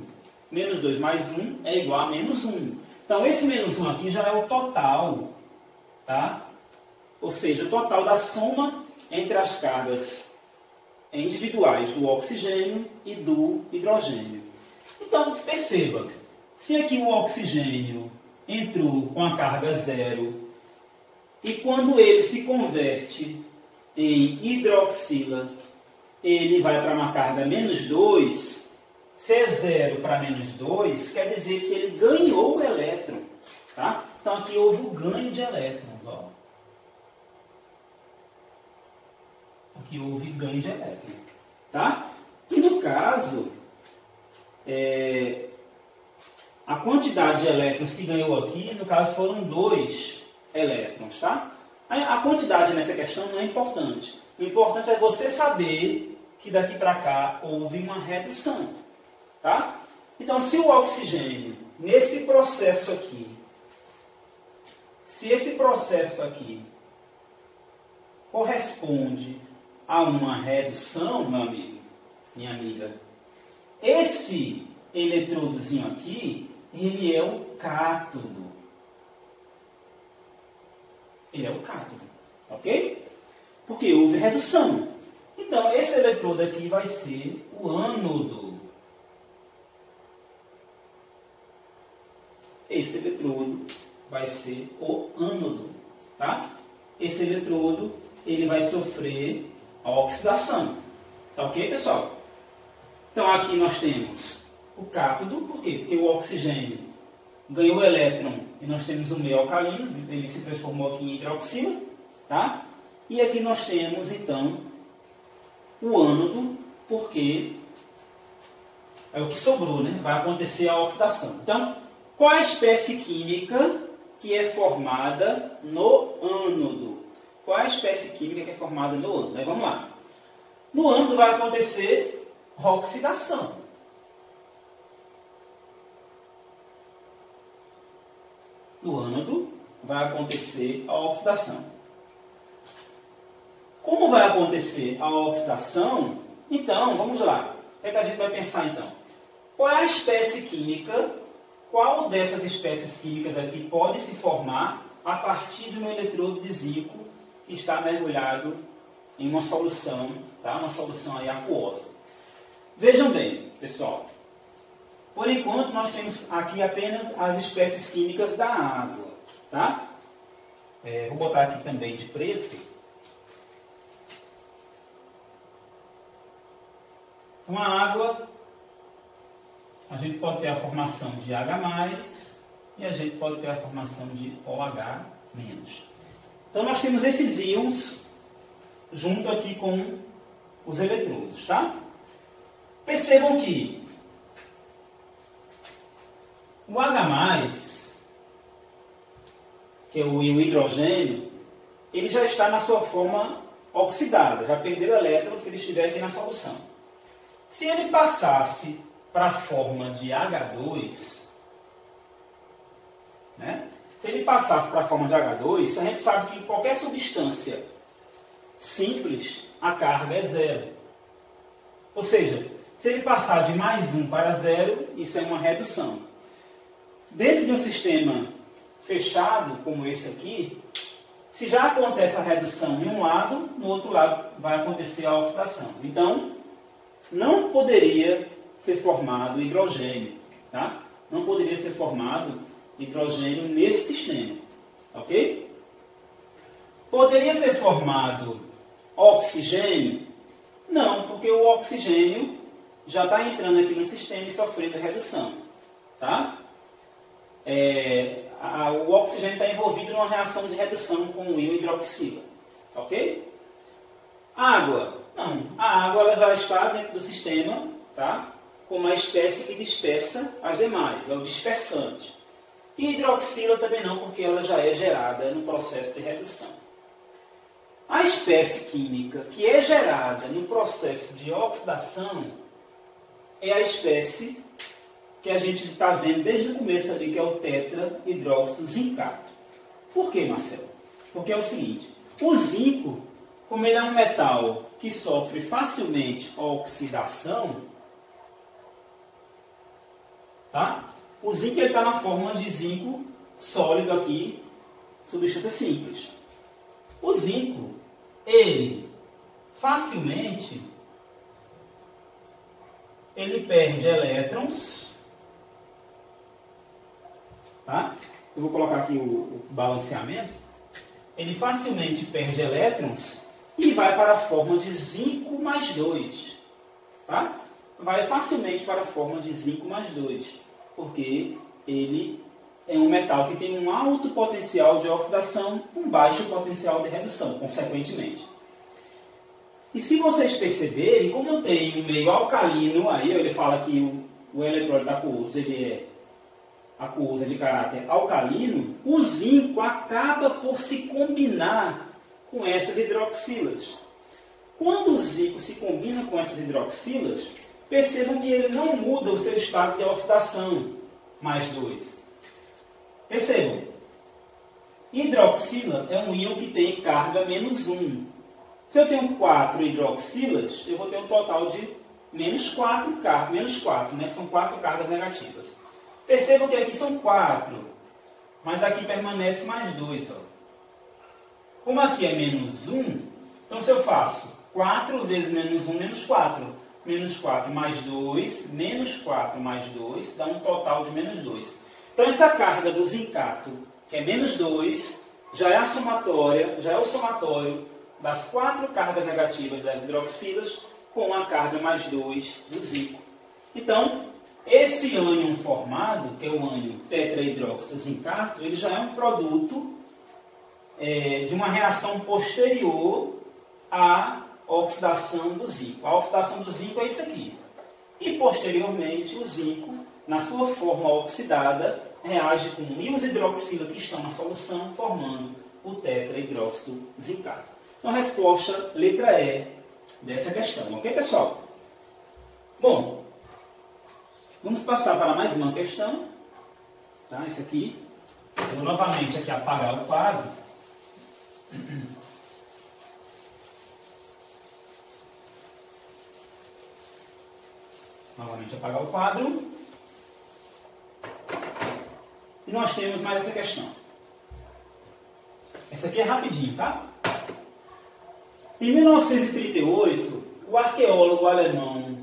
Speaker 1: menos 2 mais 1 é igual a menos 1. Então, esse menos 1 aqui já é o total. Tá? Ou seja, o total da soma entre as cargas individuais do oxigênio e do hidrogênio. Então, perceba, se aqui o oxigênio entrou com a carga 0, e quando ele se converte em hidroxila, ele vai para uma carga menos 2, se é 0 para menos 2, quer dizer que ele ganhou o elétron. Tá? Então aqui houve o ganho de elétrons. Ó. Aqui houve ganho de elétrons. Tá? E no caso, a quantidade de elétrons que ganhou aqui, no caso foram 2 elétrons, tá? A quantidade nessa questão não é importante. O importante é você saber que daqui para cá houve uma redução, tá? Então, se o oxigênio, nesse processo aqui, se esse processo aqui corresponde a uma redução, meu amigo, minha amiga, esse eletrodozinho aqui, ele é o cátodo. Ele é o cátodo, ok? Porque houve redução. Então, esse eletrodo aqui vai ser o ânodo. Esse eletrodo vai ser o ânodo, tá? Esse eletrodo, ele vai sofrer a oxidação. Tá ok, pessoal? Então, aqui nós temos o cátodo, por quê? Porque o oxigênio ganhou o elétron e nós temos o meio alcalino, ele se transformou aqui em hidroxila, tá? E aqui nós temos, então, o ânodo, porque é o que sobrou, né? Vai acontecer a oxidação. Então, qual é a espécie química que é formada no ânodo? Qual é a espécie química que é formada no ânodo? Aí, vamos lá. No ânodo vai acontecer oxidação. No ânodo vai acontecer a oxidação. Como vai acontecer a oxidação? Então, vamos lá. O que é que a gente vai pensar então? Qual é a espécie química? Qual dessas espécies químicas aqui pode se formar a partir de um eletrodo de zinco que está mergulhado em uma solução, tá? Uma solução aí aquosa. Vejam bem, pessoal. Por enquanto, nós temos aqui apenas as espécies químicas da água, tá? Vou botar aqui também de preto. Com a água, a gente pode ter a formação de H+, e a gente pode ter a formação de OH-. Então, nós temos esses íons junto aqui com os eletrodos, tá? Percebam que o H+, que é o íon hidrogênio, ele já está na sua forma oxidada, já perdeu elétron se ele estiver aqui na solução. Se ele passasse para a forma de H2, né? Se ele passasse para a forma de H2, a gente sabe que em qualquer substância simples, a carga é zero. Ou seja, se ele passar de +1 para 0, isso é uma redução. Dentro de um sistema fechado, como esse aqui, se já acontece a redução em um lado, no outro lado vai acontecer a oxidação. Então, não poderia ser formado hidrogênio, tá? Não poderia ser formado hidrogênio nesse sistema, ok? Poderia ser formado oxigênio? Não, porque o oxigênio já está entrando aqui no sistema e sofrendo redução, tá? O oxigênio está envolvido numa reação de redução com o íon hidroxila, ok? Água? Não, a água ela já está dentro do sistema, tá? Como uma espécie que dispersa as demais, é o dispersante. E hidroxila também não, porque ela já é gerada no processo de redução. A espécie química que é gerada no processo de oxidação é a espécie que a gente está vendo desde o começo ali, que é o tetrahidróxido zincato. Por que, Marcelo? Porque é o seguinte, o zinco, como ele é um metal que sofre facilmente oxidação, tá? O zinco está na forma de zinco sólido aqui, substância simples. O zinco, ele facilmente ele perde elétrons, tá? Eu vou colocar aqui o balanceamento. Ele facilmente perde elétrons e vai para a forma de zinco mais 2, tá? Vai facilmente para a forma de zinco mais 2, porque ele é um metal que tem um alto potencial de oxidação, um baixo potencial de redução, consequentemente. E se vocês perceberem, como eu tenho um meio alcalino, aí ele fala que o eletrólito aquoso ele é aquoso de caráter alcalino, o zinco acaba por se combinar com essas hidroxilas. Quando o zinco se combina com essas hidroxilas, percebam que ele não muda o seu estado de oxidação, mais 2. Percebam, hidroxila é um íon que tem carga -1. Se eu tenho 4 hidroxilas, eu vou ter um total de -4, né? São 4 cargas negativas. Percebam que aqui são 4, mas aqui permanece mais 2. Ó. Como aqui é menos 1, então se eu faço 4 vezes menos 1, menos 4. Menos 4 mais 2, menos 4 mais 2, dá um total de menos 2. Então essa carga do zincato, que é menos 2, já é a somatória, já é o somatório das 4 cargas negativas das hidroxilas com a carga mais 2 do zinco. Então, esse ânion formado, que é o ânion tetrahidróxido zincato, ele já é um produto de uma reação posterior à oxidação do zinco. A oxidação do zinco é isso aqui. E, posteriormente, o zinco, na sua forma oxidada, reage com íons hidroxila que estão na solução, formando o tetrahidróxido zincato. Então, a resposta, letra E, dessa questão. Ok, pessoal? Bom, vamos passar para mais uma questão. Tá? Isso aqui. Eu vou novamente aqui apagar o quadro. Novamente apagar o quadro. E nós temos mais essa questão. Essa aqui é rapidinho, tá? Em 1938, o arqueólogo alemão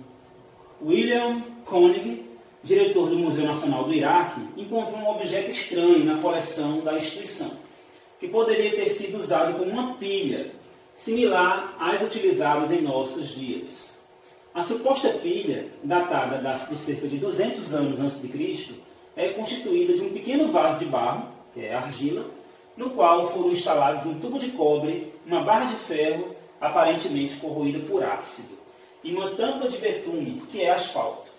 Speaker 1: Wilhelm König, diretor do Museu Nacional do Iraque, encontrou um objeto estranho na coleção da instituição, que poderia ter sido usado como uma pilha, similar às utilizadas em nossos dias. A suposta pilha, datada de cerca de 200 anos antes de Cristo, é constituída de um pequeno vaso de barro, que é argila, no qual foram instalados um tubo de cobre, uma barra de ferro, aparentemente corroída por ácido, e uma tampa de betume, que é asfalto,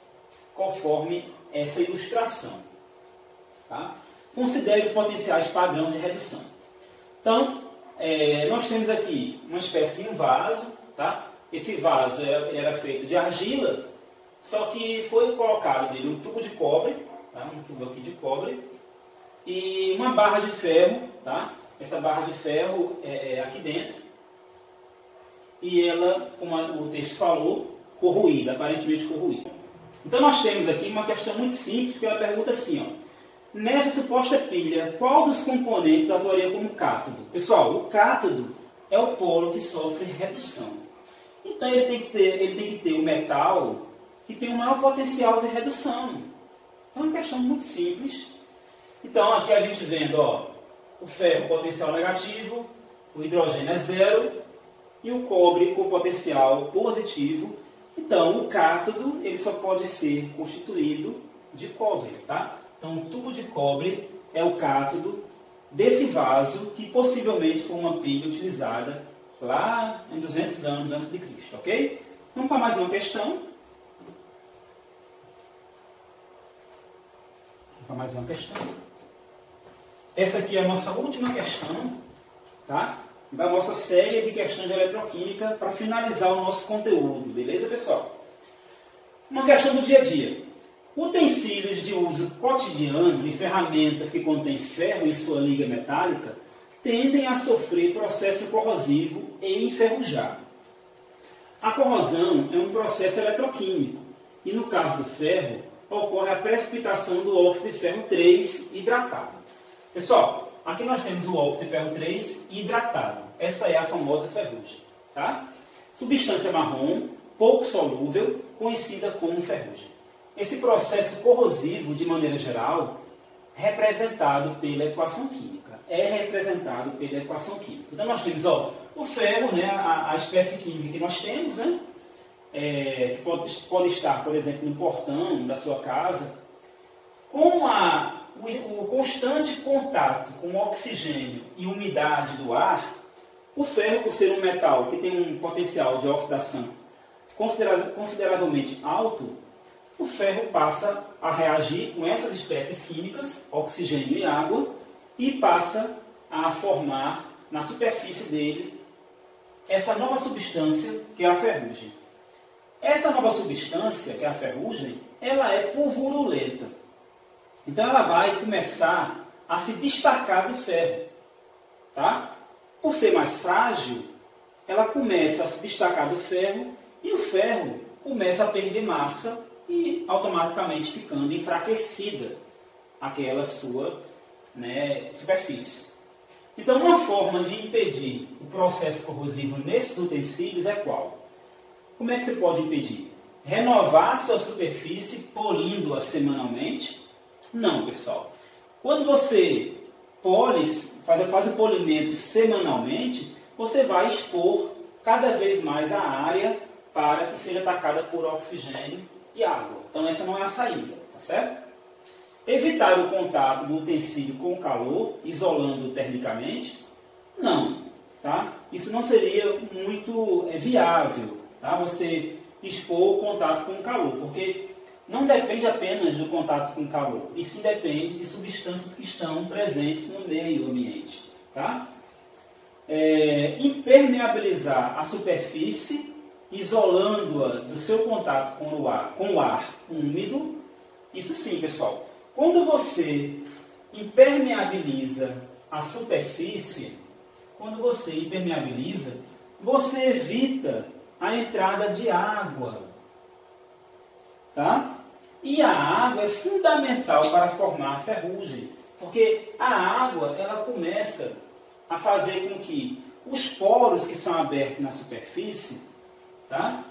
Speaker 1: conforme essa ilustração. Tá? Considere os potenciais padrão de redução. Então, nós temos aqui uma espécie de um vaso, tá? Esse vaso era feito de argila, só que foi colocado nele um tubo de cobre, tá? Um tubo aqui de cobre, e uma barra de ferro, tá? Essa barra de ferro é aqui dentro, e ela, como o texto falou, corroída, aparentemente corroída. Então nós temos aqui uma questão muito simples, que ela pergunta assim, ó, nessa suposta pilha, qual dos componentes atuaria como cátodo? Pessoal, o cátodo é o polo que sofre redução. Então ele tem que ter o metal que tem o maior potencial de redução. Então é uma questão muito simples. Então aqui a gente vendo, ó, o ferro potencial negativo, o hidrogênio é 0 e o cobre com potencial positivo. Então o cátodo ele só pode ser constituído de cobre, tá? Então o tubo de cobre é o cátodo desse vaso que possivelmente foi uma pilha utilizada lá em 200 anos antes de Cristo, ok? Vamos para mais uma questão. Vamos para mais uma questão. Essa aqui é a nossa última questão, tá? Da nossa série de questões de eletroquímica para finalizar o nosso conteúdo, beleza, pessoal? Uma questão do dia a dia. Utensílios de uso cotidiano e ferramentas que contêm ferro em sua liga metálica tendem a sofrer processo corrosivo e enferrujar. A corrosão é um processo eletroquímico e, no caso do ferro, ocorre a precipitação do óxido de ferro 3 hidratado. Pessoal, aqui nós temos o óxido de ferro 3 hidratado. Essa é a famosa ferrugem. Tá? Substância marrom, pouco solúvel, conhecida como ferrugem. Esse processo corrosivo, de maneira geral, representado pela equação química. É representado pela equação química. Então nós temos, ó, o ferro, né, a espécie química que nós temos, né, que pode estar, por exemplo, no portão da sua casa, com o constante contato com o oxigênio e umidade do ar, o ferro, por ser um metal que tem um potencial de oxidação consideravelmente alto, o ferro passa a reagir com essas espécies químicas, oxigênio e água, e passa a formar na superfície dele essa nova substância que é a ferrugem. Essa nova substância, que é a ferrugem, ela é pulverulenta. Então ela vai começar a se destacar do ferro. Tá? Por ser mais frágil, ela começa a se destacar do ferro e o ferro começa a perder massa e automaticamente ficando enfraquecida aquela sua, né, superfície. Então, uma forma de impedir o processo corrosivo nesses utensílios é qual? Como é que você pode impedir? Renovar sua superfície polindo-a semanalmente? Não, pessoal. Quando você faz o polimento semanalmente, você vai expor cada vez mais a área para que seja atacada por oxigênio e água. Então essa não é a saída, tá certo? Evitar o contato do utensílio com o calor, isolando termicamente? Não, tá? Isso não seria muito viável, tá? Você expor o contato com o calor, porque não depende apenas do contato com o calor, e sim depende de substâncias que estão presentes no meio ambiente, tá? Impermeabilizar a superfície, isolando-a do seu contato com o ar úmido. Isso sim, pessoal. Quando você impermeabiliza a superfície, você evita a entrada de água, tá? E a água é fundamental para formar a ferrugem, porque a água ela começa a fazer com que os poros que são abertos na superfície, tá?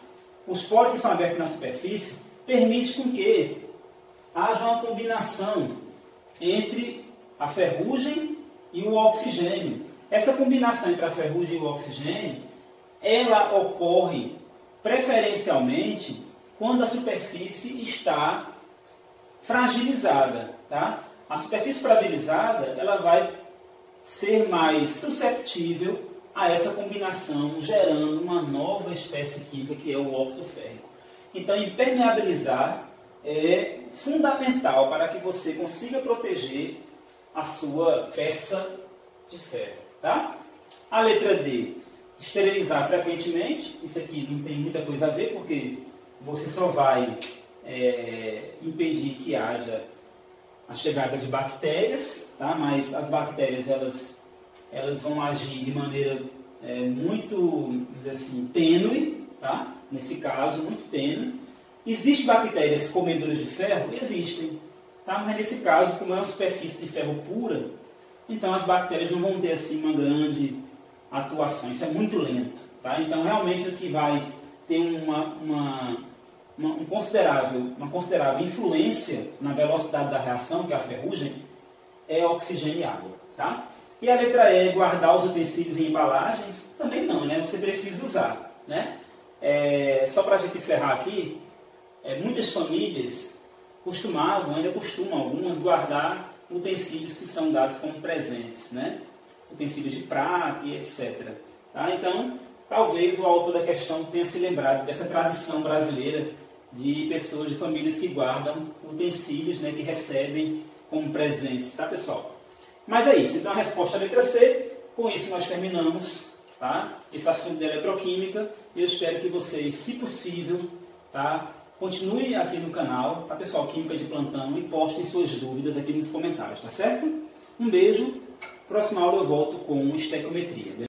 Speaker 1: Os poros que são abertos na superfície permitem com que haja uma combinação entre a ferrugem e o oxigênio. Essa combinação entre a ferrugem e o oxigênio, ela ocorre preferencialmente quando a superfície está fragilizada, tá? A superfície fragilizada, ela vai ser mais susceptível a essa combinação, gerando uma nova espécie química que é o óxido férrico. Então, impermeabilizar é fundamental para que você consiga proteger a sua peça de ferro, tá? A letra D, esterilizar frequentemente. Isso aqui não tem muita coisa a ver, porque você só vai impedir que haja a chegada de bactérias, tá? Mas as bactérias elas vão agir de maneira muito, vamos dizer assim, tênue, tá? Nesse caso, muito tênue. Existem bactérias comedoras de ferro? Existem, tá? Mas nesse caso, como é uma superfície de ferro pura, então as bactérias não vão ter assim uma grande atuação. Isso é muito lento, tá? Então realmente o que vai ter uma considerável influência na velocidade da reação, que é a ferrugem, é oxigênio e água, tá? E a letra E, guardar os utensílios em embalagens? Também não, né? Você precisa usar, né? Só para a gente encerrar aqui, muitas famílias ainda costumam algumas guardar utensílios que são dados como presentes, né? Utensílios de prata e etc. Tá? Então, talvez o autor da questão tenha se lembrado dessa tradição brasileira de pessoas, de famílias que guardam utensílios, né, que recebem como presentes, tá, pessoal? Mas é isso. Então, a resposta é a letra C. Com isso, nós terminamos, tá, esse assunto de eletroquímica. Eu espero que vocês, se possível, tá, continuem aqui no canal, tá, pessoal, Química de Plantão, e postem suas dúvidas aqui nos comentários, tá certo? Um beijo. Próxima aula eu volto com estequiometria.